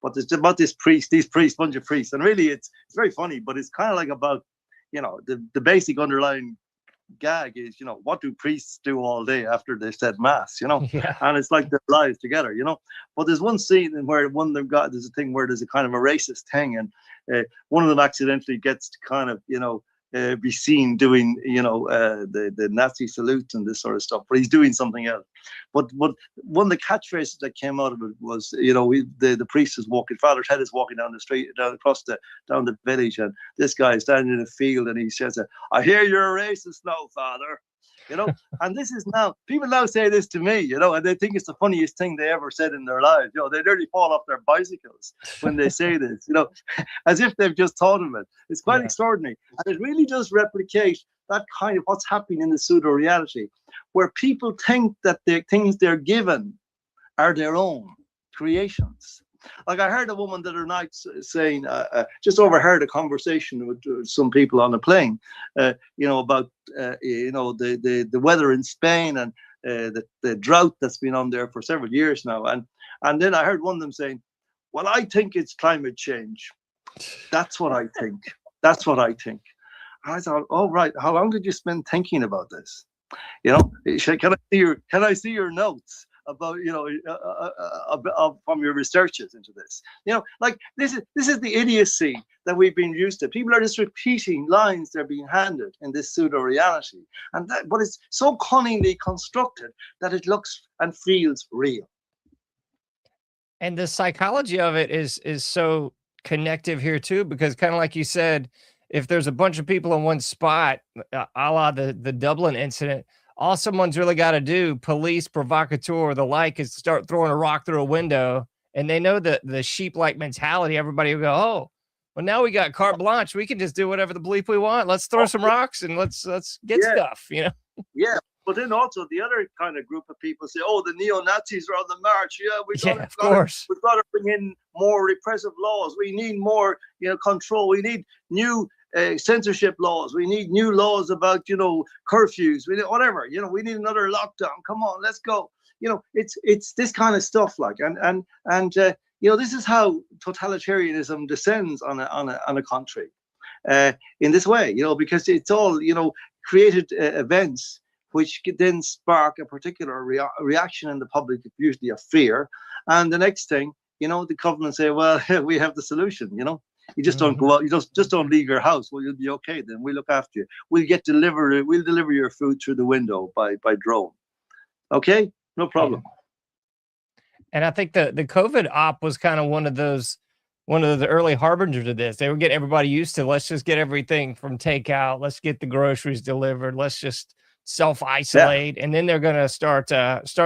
But it's about this bunch of priests, and really it's very funny. But it's kind of like about, you know, the basic underlying gag is, you know, what do priests do all day after they said mass, you know? Yeah. And it's like their lives together, you know. But there's one scene where one of them there's a thing where there's a kind of a racist thing, and one of them accidentally gets to kind of, you know, be seen doing, you know, the Nazi salutes and this sort of stuff, but he's doing something else. But one of the catchphrases that came out of it was, you know, the priest is walking, Father Ted is walking down the street, down the village, and this guy is standing in a field, and he says, "I hear you're a racist now, Father." You know, and this is now, people now say this to me, you know, and they think it's the funniest thing they ever said in their lives. You know, they nearly fall off their bicycles when they say this, you know, as if they've just thought of it. It's quite extraordinary. And it really does replicate that kind of what's happening in the pseudo reality, where people think that the things they're given are their own creations. Like I heard a woman the other night saying, just overheard a conversation with some people on a plane, you know, about, you know, the weather in Spain and the drought that's been on there for several years now. And then I heard one of them saying, well, I think it's climate change. That's what I think. That's what I think. And I thought, oh, right. How long did you spend thinking about this? You know, can I see your notes about, you know, from your researches into this? You know, like this is the idiocy that we've been used to. People are just repeating lines they're being handed in this pseudo reality, but it's so cunningly constructed that it looks and feels real. And the psychology of it is so connective here too, because kind of like you said, if there's a bunch of people in one spot, a la the Dublin incident, all someone's really got to do, police, provocateur, or the like, is start throwing a rock through a window, and they know the sheep-like mentality. Everybody will go, oh, well, now we got carte blanche. We can just do whatever the bleep we want. Let's throw some rocks and let's get stuff, you know? Yeah. But then also the other kind of group of people say, oh, the neo-Nazis are on the march. Yeah, we've got to bring in more repressive laws. We need more, you know, control. We need new censorship laws. We need new laws about, you know, curfews. We need whatever. You know, we need another lockdown. Come on, let's go. You know, it's this kind of stuff. Like, and you know, this is how totalitarianism descends on a country in this way. You know, because it's all, you know, created events which could then spark a particular reaction in the public, usually of fear. And the next thing, you know, the government say, well, we have the solution, you know. You just don't go out, you just don't leave your house. Well, you'll be okay then. We'll look after you. We'll deliver your food through the window by drone. Okay? No problem. And I think the COVID op was kind of one of the early harbingers of this. They were getting everybody used to, let's just get everything from takeout. Let's get the groceries delivered. Let's just self-isolate. And then they're going to start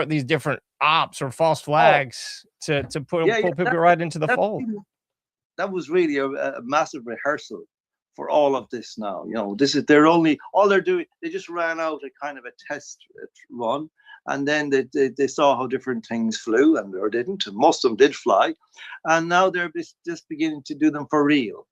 these different ops or false flags to pull people right into the fold. That was really a massive rehearsal for all of this now. You know, this is all they're doing. They just ran out a kind of a test run, and then they saw how different things flew or didn't. And most of them did fly, and now they're just beginning to do them for real.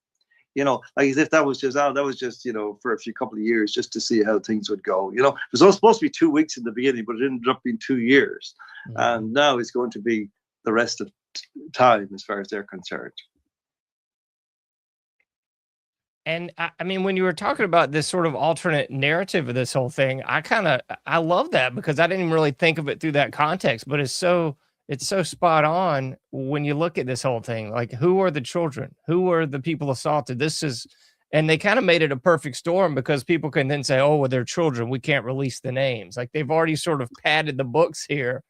You know, like as if that was just you know, for a couple of years just to see how things would go. You know, it was all supposed to be 2 weeks in the beginning, but it ended up being 2 years, and now it's going to be the rest of time as far as they're concerned. And I mean, when you were talking about this sort of alternate narrative of this whole thing, I love that, because I didn't even really think of it through that context, but it's so spot on when you look at this whole thing. Like, who are the children? Who are the people assaulted? And they kind of made it a perfect storm, because people can then say, oh, well, they're children, we can't release the names. Like, they've already sort of padded the books here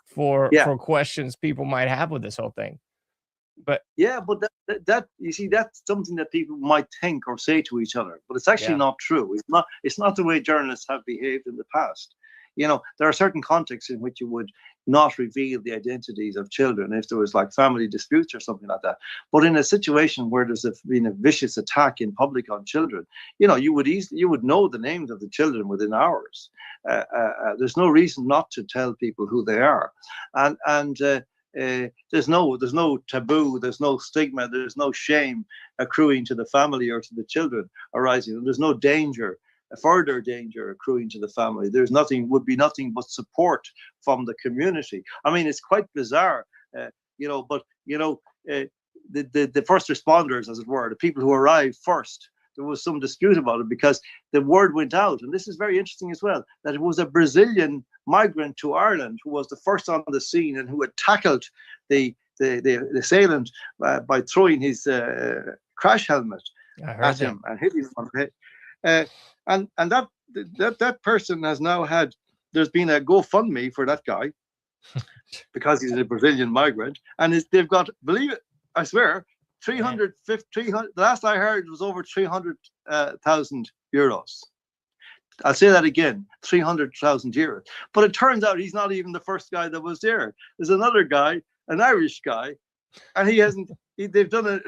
for questions people might have with this whole thing. But yeah, but that you see, that's something that people might think or say to each other, but it's actually not true. It's not the way journalists have behaved in the past. You know, there are certain contexts in which you would not reveal the identities of children if there was like family disputes or something like that. But in a situation where there's been a vicious attack in public on children, you know, you would know the names of the children within hours. There's no reason not to tell people who they are, and there's no taboo, there's no stigma, there's no shame accruing to the family or to the children arising. There's no danger, further danger accruing to the family. Would be nothing but support from the community. I mean, it's quite bizarre, you know. But you know, the first responders, as it were, the people who arrived first, there was some dispute about it, because the word went out, and this is very interesting as well, that it was a Brazilian migrant to Ireland who was the first on the scene and who had tackled the assailant by throwing his crash helmet at him and hitting him on the head. And that person has now had, there's been a GoFundMe for that guy because he's a Brazilian migrant, and they've got, believe it, I swear, 300, the last I heard was over 300,000 euros. I'll say that again, 300,000 euros. But it turns out he's not even the first guy that was there. There's another guy, an Irish guy, and he hasn't, they've done it,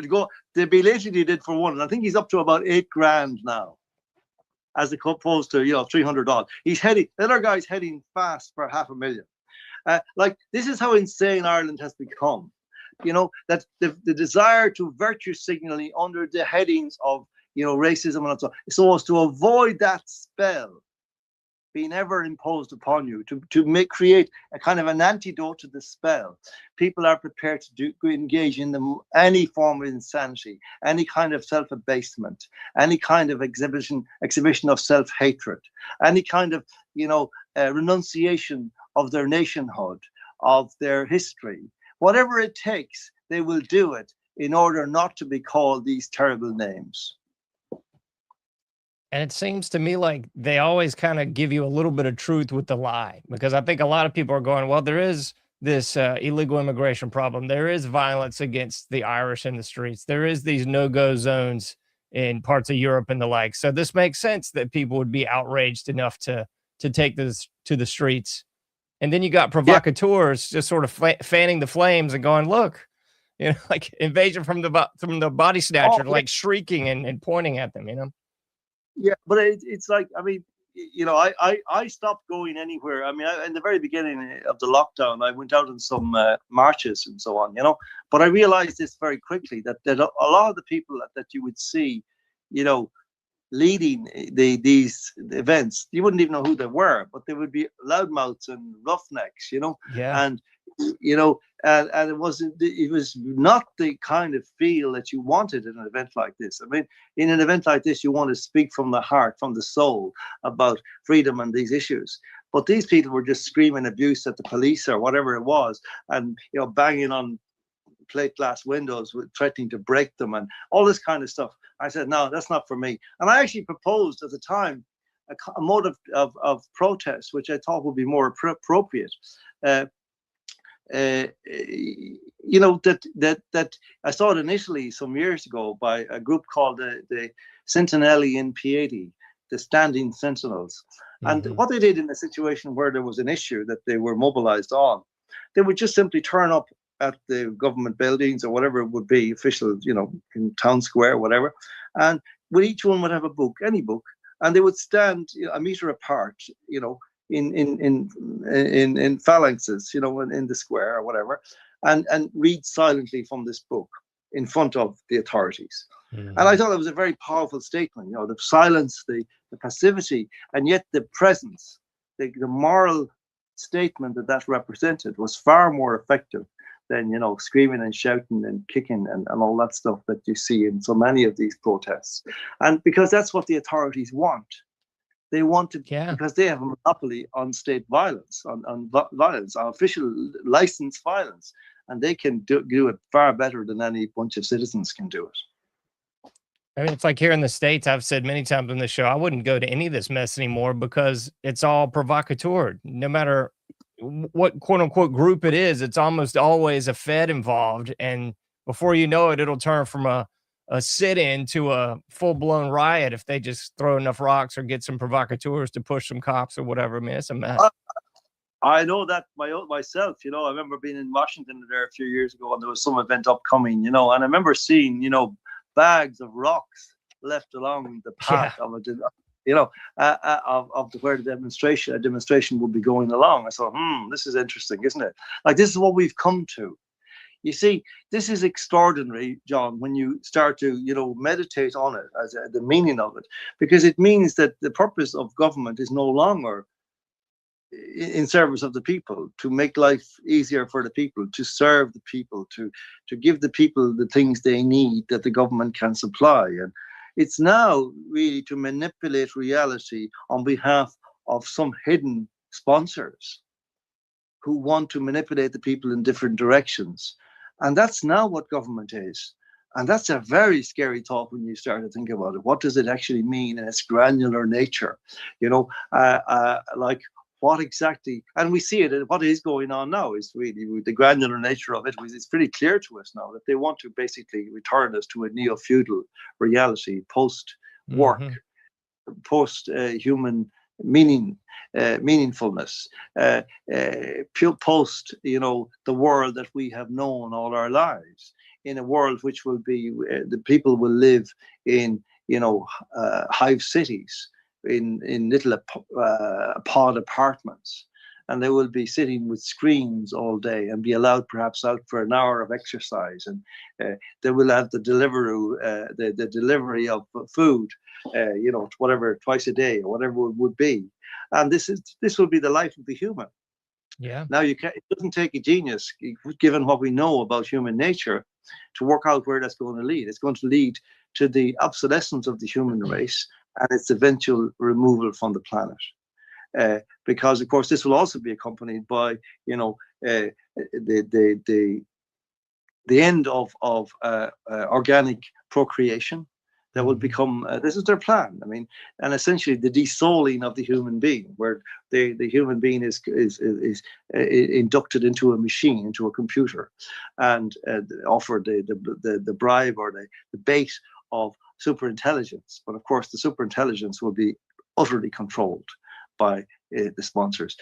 they belatedly did for one, and I think he's up to about $8,000 now, as opposed to, you know, $300. The other guy's heading fast for $500,000. Like, this is how insane Ireland has become. You know, that the desire to virtue signaling under the headings of, you know, racism and so as to avoid that spell being ever imposed upon you, to create a kind of an antidote to the spell. People are prepared to engage in any form of insanity, any kind of self-abasement, any kind of exhibition of self-hatred, any kind of, you know, renunciation of their nationhood, of their history. Whatever it takes, they will do it in order not to be called these terrible names. And it seems to me like they always kind of give you a little bit of truth with the lie, because I think a lot of people are going, well, there is this illegal immigration problem. There is violence against the Irish in the streets. There is these no-go zones in parts of Europe and the like. So this makes sense that people would be outraged enough to take this to the streets. And then you got provocateurs just sort of fanning the flames and going, look, you know, like invasion from the body snatcher, like shrieking and pointing at them, you know? Yeah, but it's like, I mean, you know, I stopped going anywhere. I mean, in the very beginning of the lockdown, I went out on some marches and so on, you know, but I realized this very quickly, that a lot of the people that you would see, you know, leading these events, you wouldn't even know who they were, but they would be loudmouths and roughnecks, you know. And you know, and it was not the kind of feel that you wanted in an event like this. I mean, in an event like this, you want to speak from the heart, from the soul, about freedom and these issues. But these people were just screaming abuse at the police or whatever it was, and, you know, banging on plate glass windows, threatening to break them and all this kind of stuff. I said, no, that's not for me. And I actually proposed at the time a mode of protest, which I thought would be more appropriate. You know, that I saw it initially some years ago by a group called the Sentinelli in Piedi, the Standing Sentinels. And what they did in a situation where there was an issue that they were mobilized on, they would just simply turn up at the government buildings or whatever it would be, official, you know, in town square, whatever, and each one would have a book, any book, and they would stand a meter apart, in phalanxes, in the square or whatever, and read silently from this book in front of the authorities. And I thought that was a very powerful statement, the silence, the passivity, and yet the presence, the moral statement that represented was far more effective than, screaming and shouting and kicking and all that stuff that you see in so many of these protests. And because that's what the authorities want. They want to, because they have a monopoly on state violence, on violence, on official licensed violence, and they can do it far better than any bunch of citizens can do it. I mean, it's like here in the States, I've said many times on the show, I wouldn't go to any of this mess anymore because it's all provocateur. No matter what quote unquote group it is, it's almost always a Fed involved. And before you know it, it'll turn from a sit-in to a full-blown riot if they just throw enough rocks or get some provocateurs to push some cops or whatever. I mean, it's a mess. I know that myself. I remember being in Washington there a few years ago, and there was some event upcoming. And I remember seeing bags of rocks left along the path of where the demonstration would be going along. I thought, this is interesting, isn't it? Like, this is what we've come to. You see, this is extraordinary, John, when you start to, meditate on it as the meaning of it, because it means that the purpose of government is no longer in service of the people, to make life easier for the people, to serve the people, to give the people the things they need that the government can supply. And it's now really to manipulate reality on behalf of some hidden sponsors who want to manipulate the people in different directions. And that's now what government is. And that's a very scary thought when you start to think about it. What does it actually mean in its granular nature? Like what exactly, and we see it, what is going on now is really the granular nature of it. It's pretty clear to us now that they want to basically return us to a neo-feudal reality, post-work, post-human meaningfulness, post the world that we have known all our lives, in a world which will be the people will live in hive cities, in little pod apartments, and they will be sitting with screens all day and be allowed perhaps out for an hour of exercise, and they will have the delivery of food, whatever, twice a day or whatever it would be. And this will be the life of the human. Yeah. Now it doesn't take a genius, given what we know about human nature, to work out where that's going to lead. It's going to lead to the obsolescence of the human race and its eventual removal from the planet. Because of course this will also be accompanied by the end of organic procreation. That will become, this is their plan. I mean, and essentially the desouling of the human being, where the human being is inducted into a machine, into a computer, and offered the bribe or the bait of superintelligence. But of course, the superintelligence will be utterly controlled by the sponsors.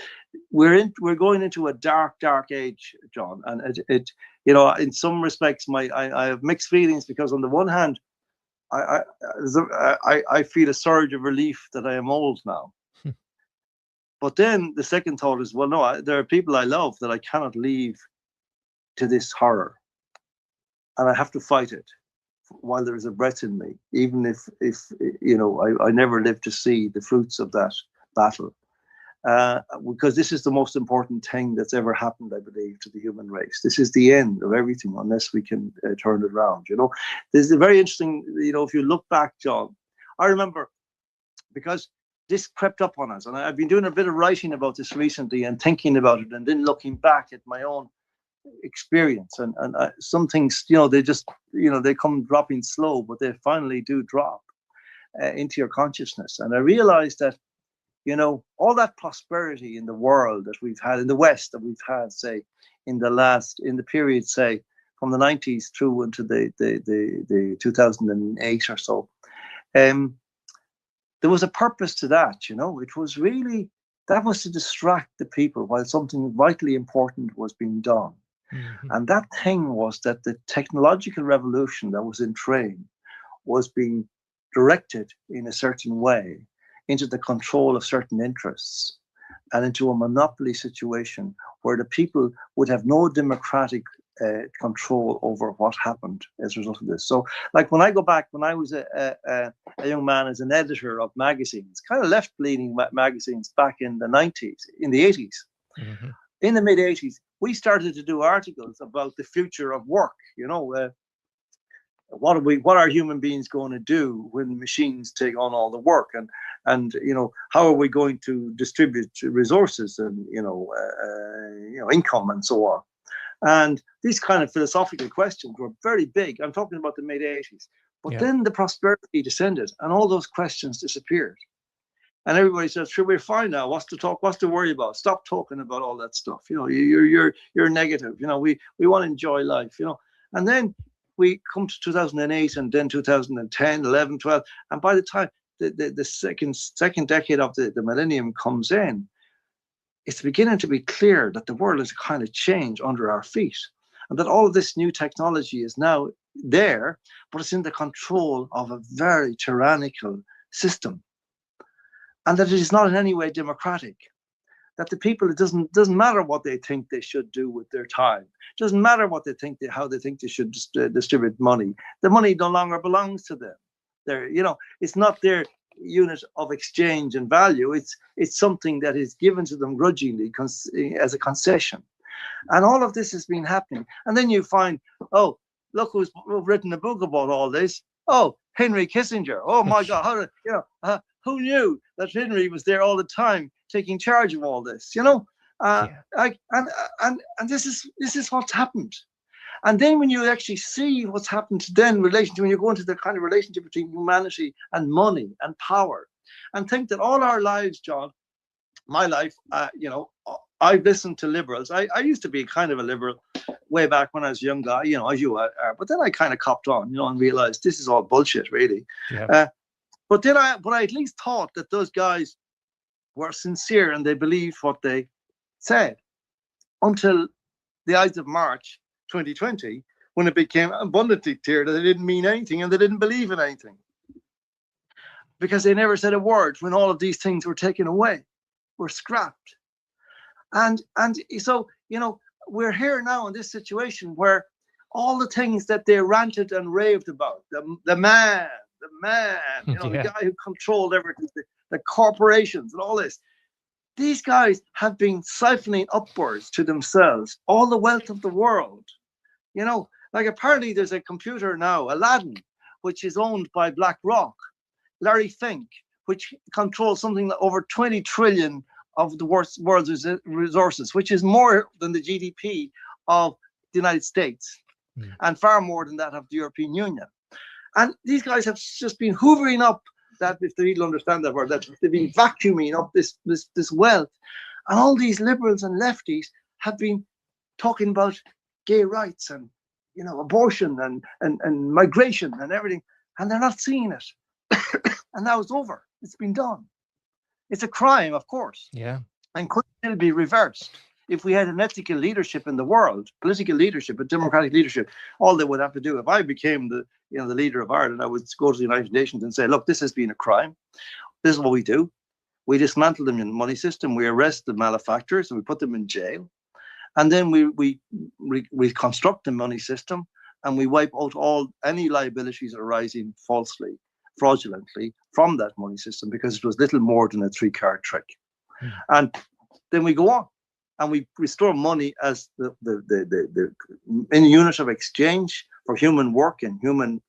We're going into a dark age, John, and it in some respects, I have mixed feelings, because on the one hand, I feel a surge of relief that I am old now. But then the second thought is, well, no, there are people I love that I cannot leave to this horror, and I have to fight it while there is a breath in me, even if I never live to see the fruits of that battle. Because this is the most important thing that's ever happened, I believe, to the human race. This is the end of everything unless we can turn it around. This is a very interesting, if you look back, John, I remember, because this crept up on us, and I've been doing a bit of writing about this recently and thinking about it, and then looking back at my own experience, and some things, they just, they come dropping slow, but they finally do drop into your consciousness. And I realized that all that prosperity in the world that we've had, in the West that we've had, say, in the period, say, from the 90s through into the 2008 or so, there was a purpose to that. It was really, that was to distract the people while something vitally important was being done. Mm-hmm. And that thing was that the technological revolution that was in train was being directed in a certain way into the control of certain interests and into a monopoly situation where the people would have no democratic control over what happened as a result of this. So, like when I go back, when I was a young man as an editor of magazines, kind of left-leaning magazines back in the 90s, in the 80s, Mm-hmm. in the mid 80s, we started to do articles about the future of work. What are human beings going to do when machines take on all the work, and how are we going to distribute resources and income and so on. And these kind of philosophical questions were very big. I'm talking about the mid 80s. But then the prosperity descended and all those questions disappeared. And everybody says, sure, we're fine now. What's to talk? What's to worry about? Stop talking about all that stuff. You're negative. We want to enjoy life, And then we come to 2008 and then 2010, 11, 12. And by the time the second decade of the millennium comes in, it's beginning to be clear that the world is kind of changed under our feet, and that all of this new technology is now there, but it's in the control of a very tyrannical system, and that it is not in any way democratic. That the people, it doesn't matter what they think they should do with their time. It doesn't matter what they think how they think they should distribute money. The money no longer belongs to them. It's not their unit of exchange and value. It's something that is given to them grudgingly as a concession. And all of this has been happening. And then you find, oh, look who's written a book about all this. Oh, Henry Kissinger. Oh my God, who knew that Henry was there all the time taking charge of all this? And this is what's happened. And then when you actually see what's happened then in relation to when you go into the kind of relationship between humanity and money and power, and think that all our lives, John, my life, I've listened to liberals. I used to be kind of a liberal way back when I was a young guy, as you are, but then I kind of copped on, and realized this is all bullshit, really. Yeah. But I at least thought that those guys were sincere and they believed what they said, until the Ides of March 2020, when it became abundantly clear that they didn't mean anything and they didn't believe in anything, because they never said a word when all of these things were taken away, were scrapped. And so we're here now in this situation where all the things that they ranted and raved about, the man, the guy who controlled everything, the corporations and all this, these guys have been siphoning upwards to themselves all the wealth of the world. Like apparently there's a computer now, Aladdin, which is owned by BlackRock, Larry Fink, which controls something like over 20 trillion of the world's resources, which is more than the GDP of the United States, and far more than that of the European Union. And these guys have just been hoovering up that, if they really understand that word, that they've been vacuuming up this wealth. And all these liberals and lefties have been talking about gay rights and abortion and migration and everything, and they're not seeing it. And now it's over. It's been done. It's a crime, of course. Yeah. And could still be reversed if we had an ethical leadership in the world, political leadership, a democratic leadership. All they would have to do, if I became the leader of Ireland, I would go to the United Nations and say, look, this has been a crime. This is what we do. We dismantle them in the money system. We arrest the malefactors and we put them in jail. And then we construct the money system and we wipe out any liabilities arising falsely, fraudulently from that money system, because it was little more than a 3-card trick. And then we go on and we restore money as the unit of exchange for human work and human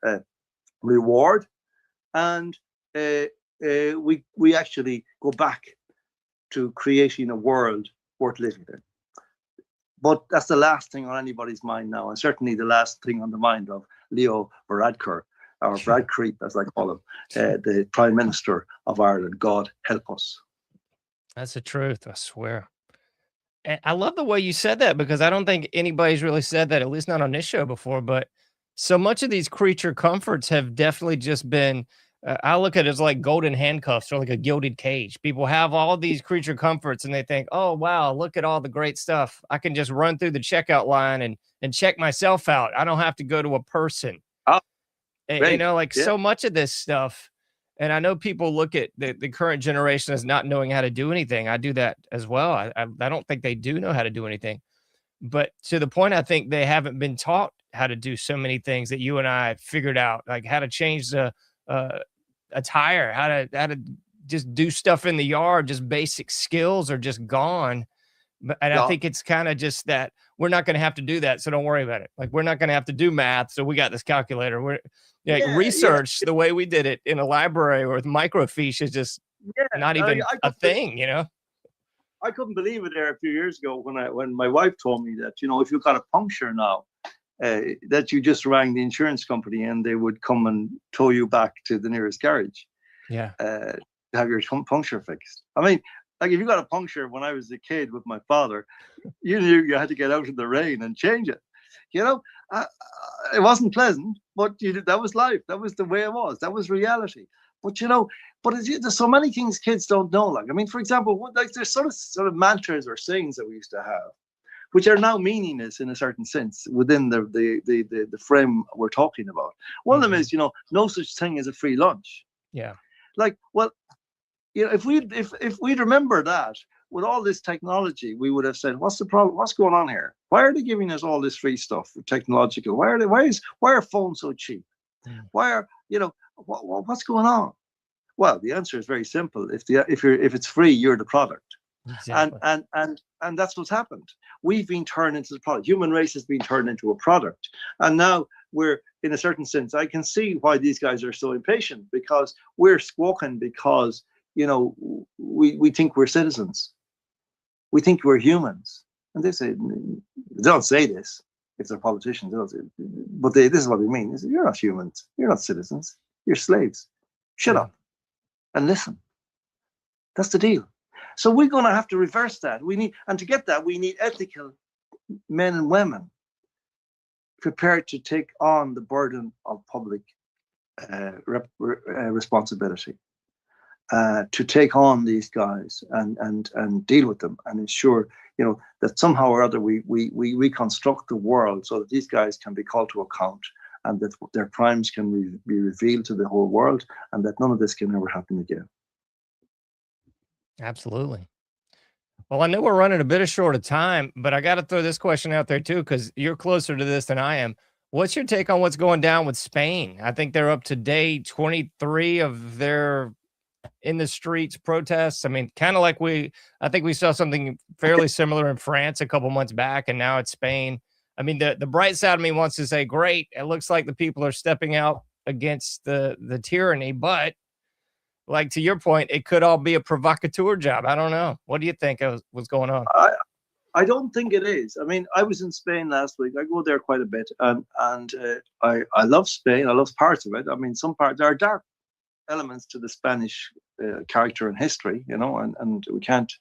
reward. And we actually go back to creating a world worth living in. But that's the last thing on anybody's mind now, and certainly the last thing on the mind of Leo Varadkar, or Brad Creep, as I call him, the Prime Minister of Ireland. God help us. That's the truth, I swear. And I love the way you said that, because I don't think anybody's really said that, at least not on this show before. But so much of these creature comforts have definitely just been, I look at it as like golden handcuffs or like a gilded cage. People have all these creature comforts and they think, oh, wow, look at all the great stuff. I can just run through the checkout line and check myself out. I don't have to go to a person. And, Right. like Yeah. so much of this stuff, and I know people look at the current generation as not knowing how to do anything. I do that as well. I don't think they do know how to do anything. But to the point, I think they haven't been taught how to do so many things that you and I figured out, like how to change a tire, how to just do stuff in the yard. Just basic skills are just gone. And I Yeah. think it's kind of just that we're not going to have to do that, so don't worry about it. Like we're not going to have to do math, so we got this calculator. We're like Yeah, research the way we did it in a library with microfiche is just yeah. not even a thing, you know. I couldn't believe it there a few years ago when my wife told me that, if you got a puncture now, that you just rang the insurance company and they would come and tow you back to the nearest garage. Yeah. To have your puncture fixed. I mean, like if you got a puncture when I was a kid with my father, you knew you had to get out in the rain and change it. It wasn't pleasant, but that was life. That was the way it was. That was reality. But there's so many things kids don't know. Like, I mean, for example, there's sort of mantras or sayings that we used to have, which are now meaningless in a certain sense within the frame we're talking about. One of them is, no such thing as a free lunch. Yeah. Like, well, if we'd remember that with all this technology, we would have said, what's the problem? What's going on here? Why are they giving us all this free stuff, technological? Why are phones so cheap? Why are, what's going on? Well, the answer is very simple. If it's free, you're the product. Exactly. And that's what's happened. We've been turned into the product. Human race has been turned into a product. And now we're, in a certain sense, I can see why these guys are so impatient, because we're squawking because, we think we're citizens. We think we're humans. And they don't say this if they're politicians, but this is what they mean. They say, you're not humans. You're not citizens. You're slaves. Shut up and listen. That's the deal. So we're going to have to reverse that. And to get that, we need ethical men and women prepared to take on the burden of public responsibility, to take on these guys and deal with them and ensure, that somehow or other we reconstruct the world so that these guys can be called to account and that their crimes can be revealed to the whole world, and that none of this can ever happen again. Absolutely. Well, I know we're running a bit short of time, but I got to throw this question out there too, because you're closer to this than I am. What's your take on what's going down with Spain? I think they're up to day 23 of their in the streets protests. I mean, kind of like I think we saw something fairly similar in France a couple months back, and now it's Spain. I mean, the bright side of me wants to say, great, it looks like the people are stepping out against the tyranny, but like to your point, it could all be a provocateur job. I don't know. What do you think of what's going on? I don't think it is. I mean, I was in Spain last week. I go there quite a bit, and I love Spain. I love parts of it. I mean, some parts, there are dark elements to the Spanish character and history, and we can't,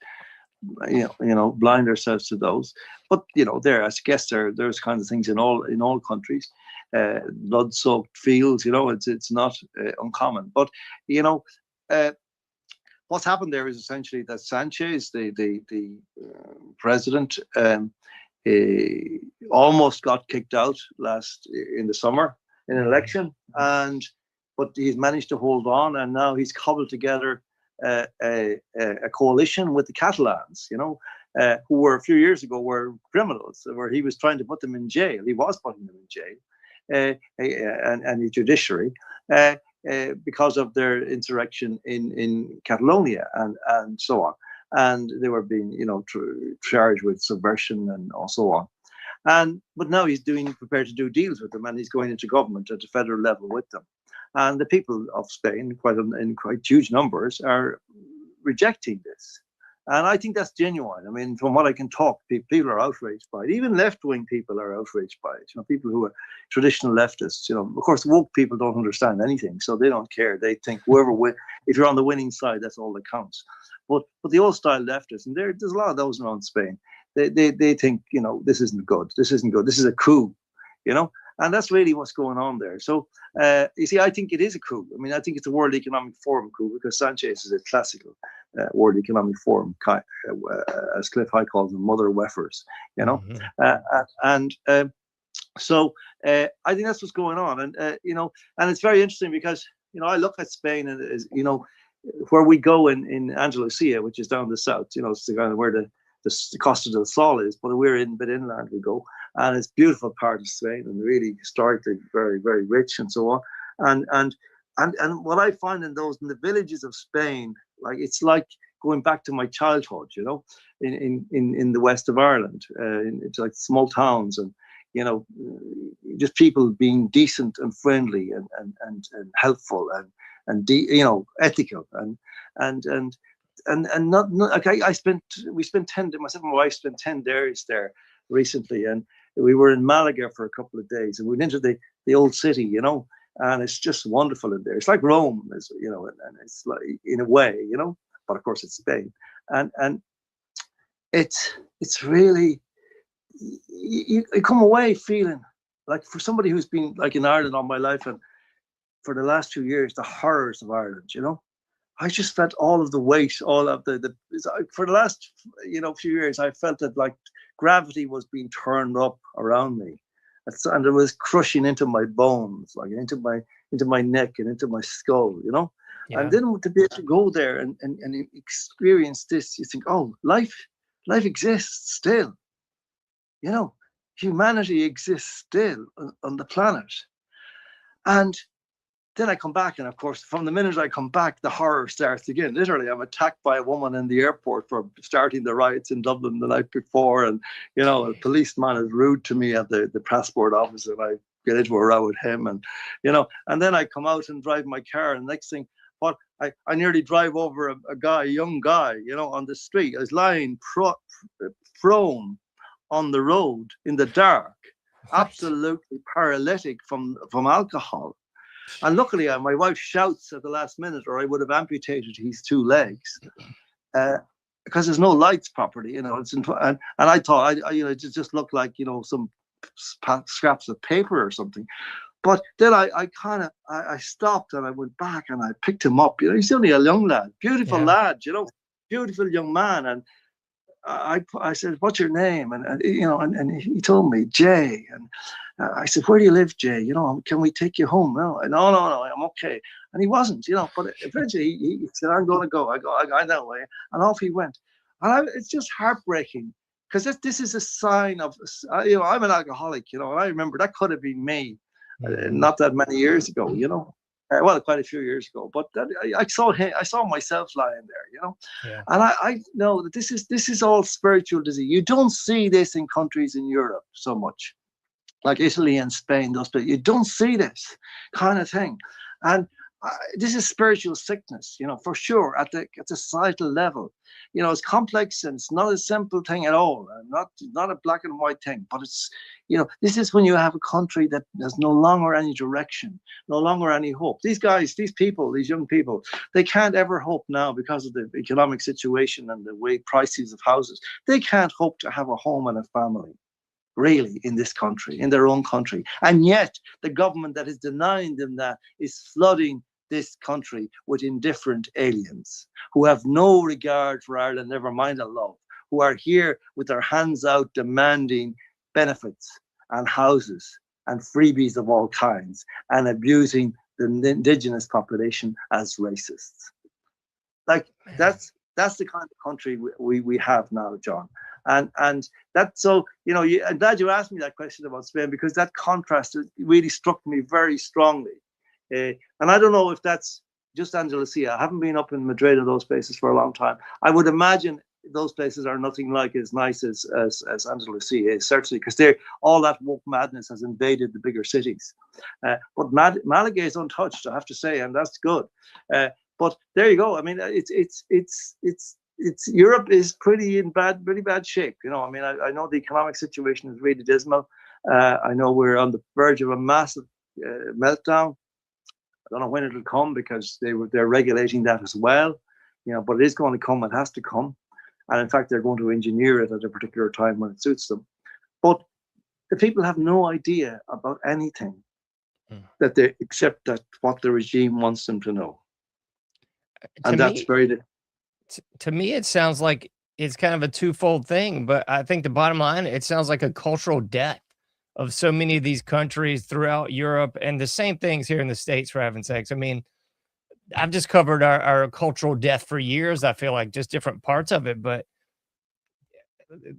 blind ourselves to those. But there, I guess there's kinds of things in all countries. Blood-soaked fields, it's not uncommon. But what's happened there is essentially that Sanchez, the president, almost got kicked out in the summer in an election, but he's managed to hold on, and now he's cobbled together a coalition with the Catalans, who were a few years ago were criminals, where he was trying to put them in jail. He was putting them in jail, and the judiciary. Because of their insurrection in Catalonia and so on, and they were being charged with subversion and so on, but now he's prepared to do deals with them, and he's going into government at the federal level with them, and the people of Spain, in quite huge numbers, are rejecting this. And I think that's genuine. I mean, from what I can talk, people are outraged by it. Even left-wing people are outraged by it. People who are traditional leftists. Of course, woke people don't understand anything, so they don't care. They think whoever wins, if you're on the winning side, that's all that counts. But the old-style leftists, and there's a lot of those around Spain. They think this isn't good. This isn't good. This is a coup. And that's really what's going on there. So, you see, I think it is a coup. I mean, I think it's a World Economic Forum coup, because Sanchez is a classical World Economic Forum, as Cliff High calls them, mother weffers, Mm-hmm. So I think that's what's going on, and and it's very interesting because I look at Spain and where we go in Andalusia, which is down the south. It's the kind of where the Costa del Sol is, but we're in bit inland we go, and it's a beautiful part of Spain and really historically very, very rich and so on. And what I find in the villages of Spain, it's like going back to my childhood, in the west of Ireland. It's like small towns and just people being decent and friendly and helpful and ethical and not like we spent 10 myself and my wife spent 10 days there recently, and we were in Malaga for a couple of days, and we went into the old city, and it's just wonderful in there. It's like Rome, and it's like, in a way, but of course it's Spain, and it's really, you come away feeling like, for somebody who's been like in Ireland all my life, and for the last 2 years, the horrors of Ireland, I just felt all of the weight, all of the for the last few years, I felt that like gravity was being turned up around me, and it was crushing into my bones, like into my neck and into my skull, Yeah. And then to be able to go there and experience this, you think, oh, life exists still, humanity exists still on the planet, and then I come back, and of course, from the minute I come back, the horror starts again. Literally, I'm attacked by a woman in the airport for starting the riots in Dublin the night before, and a policeman is rude to me at the passport office, and I get into a row with him, and and then I come out and drive my car, and next thing, I nearly drive over a young guy, on the street. I was lying prone on the road in the dark, absolutely paralytic from alcohol. And luckily, my wife shouts at the last minute, or I would have amputated his 2 legs, because there's no lights properly. And I thought, it just looked like some scraps of paper or something. But then I stopped, and I went back and I picked him up. He's only a young lad, beautiful lad, beautiful young man. And I said, "What's your name?" And he told me, Jay. And I said, "Where do you live, Jay? Can we take you home?" No, I'm okay. And he wasn't, But eventually he said, "I'm going to go." I that way, and off he went. And it's just heartbreaking, because this is a sign of, I'm an alcoholic, and I remember that could have been me, not that many years ago, well, quite a few years ago, but I saw myself lying there, Yeah. and I know that this is all spiritual disease. You don't see this in countries in Europe so much, like Italy and Spain. You don't see this kind of thing, and this is spiritual sickness, for sure, at the societal level. It's complex, and it's not a simple thing at all, and not a black and white thing. But it's, this is when you have a country that has no longer any direction, no longer any hope. These guys, these young people, they can't ever hope now, because of the economic situation and the way prices of houses. They can't hope to have a home and a family, really, in this country, in their own country. And yet the government that is denying them that is flooding this country with indifferent aliens who have no regard for Ireland, never mind a love, who are here with their hands out demanding benefits and houses and freebies of all kinds, and abusing the indigenous population as racists. Like, that's the kind of country we have now, John. And that's so, I'm glad you asked me that question about Spain, because that contrast really struck me very strongly. And I don't know if that's just Andalusia. I haven't been up in Madrid or those places for a long time. I would imagine those places are nothing like as nice as Andalusia is, certainly, because all that woke madness has invaded the bigger cities. But Malaga is untouched, I have to say, and that's good. But there you go. I mean, it's Europe is pretty bad shape. I know the economic situation is really dismal. I know we're on the verge of a massive meltdown. I don't know when it'll come, because they're regulating that as well. But it is going to come. It has to come. And in fact, they're going to engineer it at a particular time when it suits them. But the people have no idea about anything except that what the regime wants them to know. And that's to me, it sounds like it's kind of a twofold thing, but I think the bottom line, it sounds like a cultural death of so many of these countries throughout Europe, and the same things here in the States, for heaven's sakes. I mean, I've just covered our cultural death for years. I feel like just different parts of it, but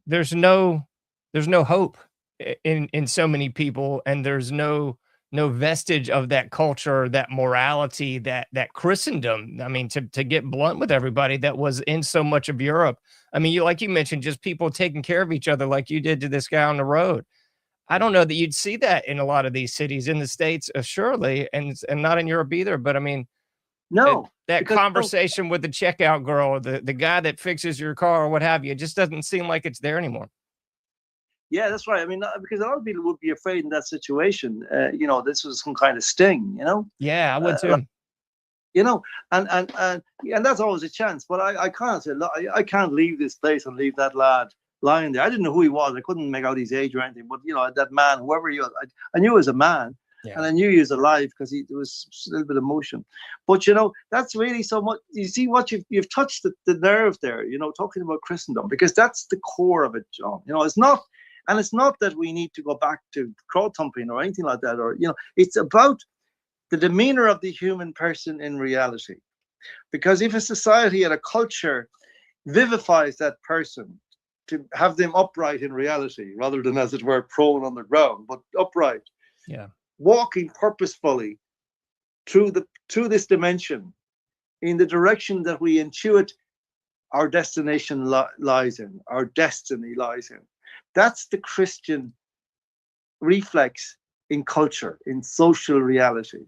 there's no hope in so many people, and there's no vestige of that culture, that morality, that Christendom. I mean, to get blunt with everybody, that was in so much of Europe. I mean, you mentioned, just people taking care of each other like you did to this guy on the road. I don't know that you'd see that in a lot of these cities in the States, surely, and not in Europe either. But I mean, No, that because conversation with the checkout girl, or the guy that fixes your car or what have you, it just doesn't seem like it's there anymore. yeah, that's right. I mean, because a lot of people would be afraid in that situation. This was some kind of sting. Yeah, I would too. And that's always a chance. But I can't say, look, I can't leave this place and leave that lad lying there. I didn't know who he was. I couldn't make out his age or anything. But that man, whoever he was, I knew he was a man. Yeah. And I knew he was alive because there was a little bit of emotion. But that's really so much. You see what you've touched the nerve there. Talking about Christendom, because that's the core of it, John. It's not. And it's not that we need to go back to crowd thumping or anything like that, or it's about the demeanor of the human person in reality. Because if a society and a culture vivifies that person to have them upright in reality, rather than, as it were, prone on the ground, but upright, yeah, walking purposefully through this dimension in the direction that we intuit our destination lies in, our destiny lies in. That's the Christian reflex in culture, in social reality.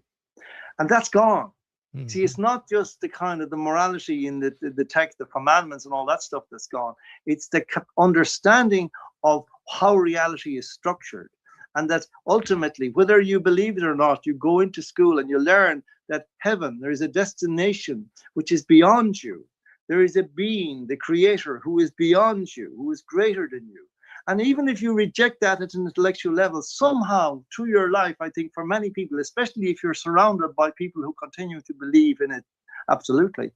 And that's gone. Mm-hmm. See, it's not just the kind of the morality in the text, the commandments and all that stuff that's gone. It's the understanding of how reality is structured. And that ultimately, whether you believe it or not, you go into school and you learn that heaven, there is a destination which is beyond you. There is a being, the creator, who is beyond you, who is greater than you. And even if you reject that at an intellectual level, somehow through your life, I think for many people, especially if you're surrounded by people who continue to believe in it, absolutely,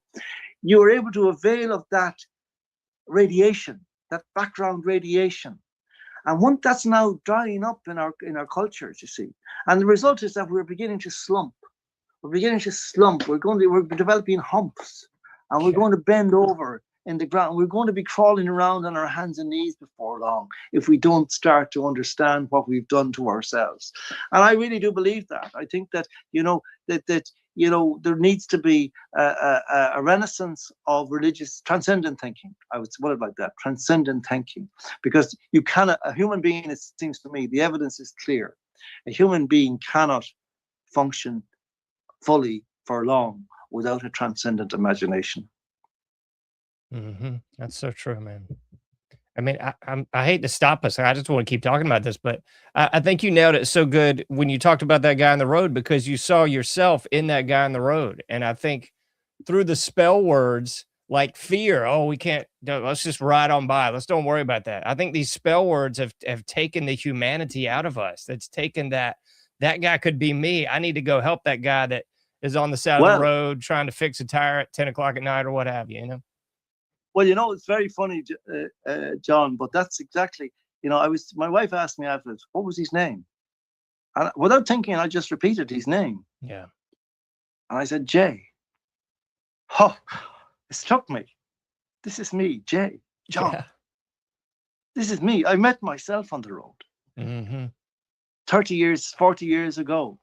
you are able to avail of that radiation, that background radiation. And once that's now drying up in our cultures, you see. And the result is that we're beginning to slump. We're beginning to slump. We're developing humps, and we're going to bend over in the ground. We're going to be crawling around on our hands and knees before long if we don't start to understand what we've done to ourselves. And I really do believe that. I think that there needs to be a renaissance of religious transcendent thinking. I would put it like that, transcendent thinking, because you cannot. A human being, it seems to me, the evidence is clear. A human being cannot function fully for long without a transcendent imagination. Mm-hmm. That's so true, man. I mean, I hate to stop us. I just want to keep talking about this, but I think you nailed it so good when you talked about that guy on the road, because you saw yourself in that guy on the road. And I think through the spell words like fear, let's just ride on by. Let's don't worry about that. I think these spell words have taken the humanity out of us. That's taken that guy could be me. I need to go help that guy that is on the side of the road trying to fix a tire at 10 o'clock at night or what have you, Well, it's very funny, John, but that's exactly, my wife asked me afterwards, what was his name? And without thinking, I just repeated his name. Yeah. And I said, Jay. Oh, it struck me. This is me, Jay, John. Yeah. This is me. I met myself on the road. Mm-hmm. 30 years, 40 years ago,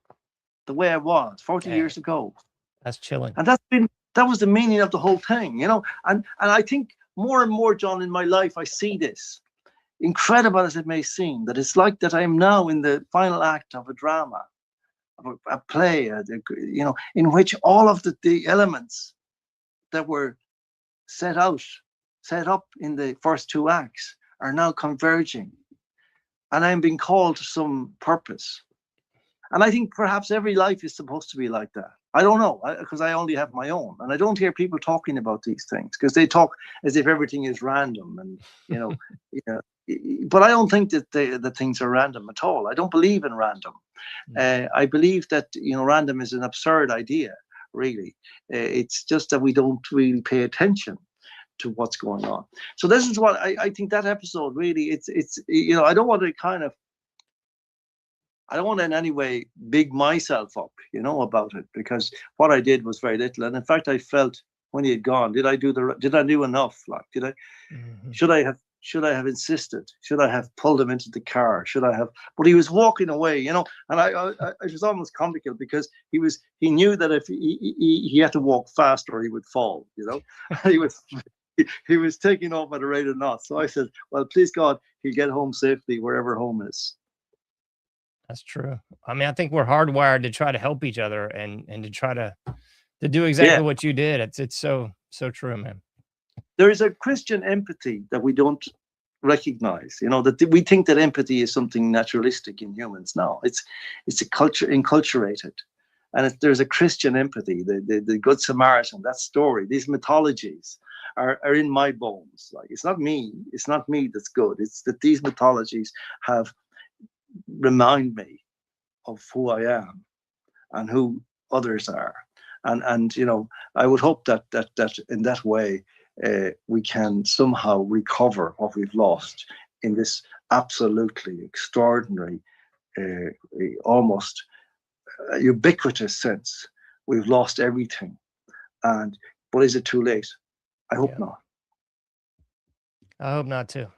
the way I was 40 years ago. That's chilling. And that was the meaning of the whole thing, and I think more and more, John, in my life, I see this, incredible as it may seem, that it's like that I am now in the final act of a drama, of a play, in which all of the elements that were set up in the first two acts are now converging, and I'm being called to some purpose. And I think perhaps every life is supposed to be like that. I don't know, because I only have my own, and I don't hear people talking about these things because they talk as if everything is random, and but I don't think that things are random at all. I don't believe in random. I believe that random is an absurd idea. Really, it's just that we don't really pay attention to what's going on. So this is what I think that episode really. It's I don't want to kind of I don't want to in any way big myself up, about it, because what I did was very little. And in fact, I felt when he had gone, did I do enough? Like, should I have insisted? Should I have pulled him into the car? But he was walking away, and it was almost comical, because he knew that if he had to walk faster, he would fall, he was taking off at a rate of knots. So I said, well, please God, he'll get home safely wherever home is. That's true. I mean, I think we're hardwired to try to help each other and to try to do exactly what you did. It's so true, man. There is a Christian empathy that we don't recognize, that we think that empathy is something naturalistic in humans. No, it's a culture enculturated. And there's a Christian empathy, the Good Samaritan, that story, these mythologies are in my bones. Like, it's not me that's good. It's that these mythologies remind me of who I am and who others are. And I would hope that in that way we can somehow recover what we've lost in this absolutely extraordinary, almost ubiquitous sense. We've lost everything. But is it too late? I hope not. I hope not too.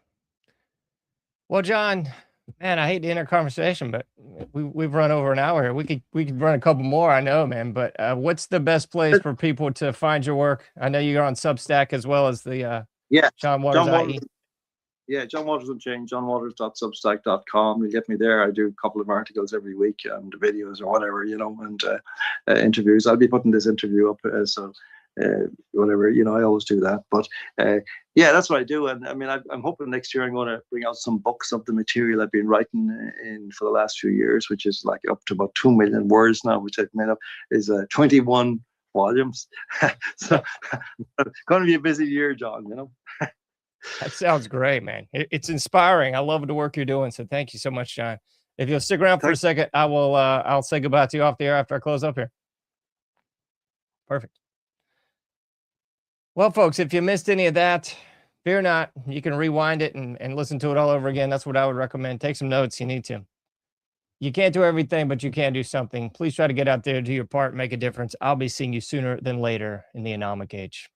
Well, John, man, I hate to end our conversation, but we've run over an hour here. We could run a couple more, I know, man. But what's the best place for people to find your work? I know you're on Substack as well as the John Waters IE. Yeah, John Waters Unchained, johnwaters.substack.com. You'll get me there. I do a couple of articles every week and videos or whatever, and interviews. I'll be putting this interview up, so whatever, I always do that. But that's what I do. And I mean, I'm hoping next year I'm going to bring out some books of the material I've been writing in for the last few years, which is like up to about 2 million words now, which I've made up is 21 volumes. So it's going to be a busy year, John, That sounds great, man. It's inspiring. I love the work you're doing. So thank you so much, John. If you'll stick around for a second, I'll say goodbye to you off the air after I close up here. Perfect. Well, folks, if you missed any of that, fear not. You can rewind it and listen to it all over again. That's what I would recommend. Take some notes. You need to. You can't do everything, but you can do something. Please try to get out there, do your part, make a difference. I'll be seeing you sooner than later in the anomic age.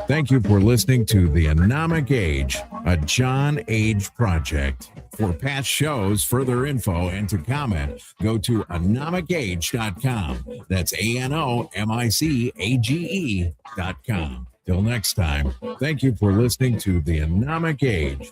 Thank you for listening to The Anomic Age, a John Age project. For past shows, further info, and to comment, go to anomicage.com. That's ANOMICAGE.com. Till next time, thank you for listening to The Anomic Age.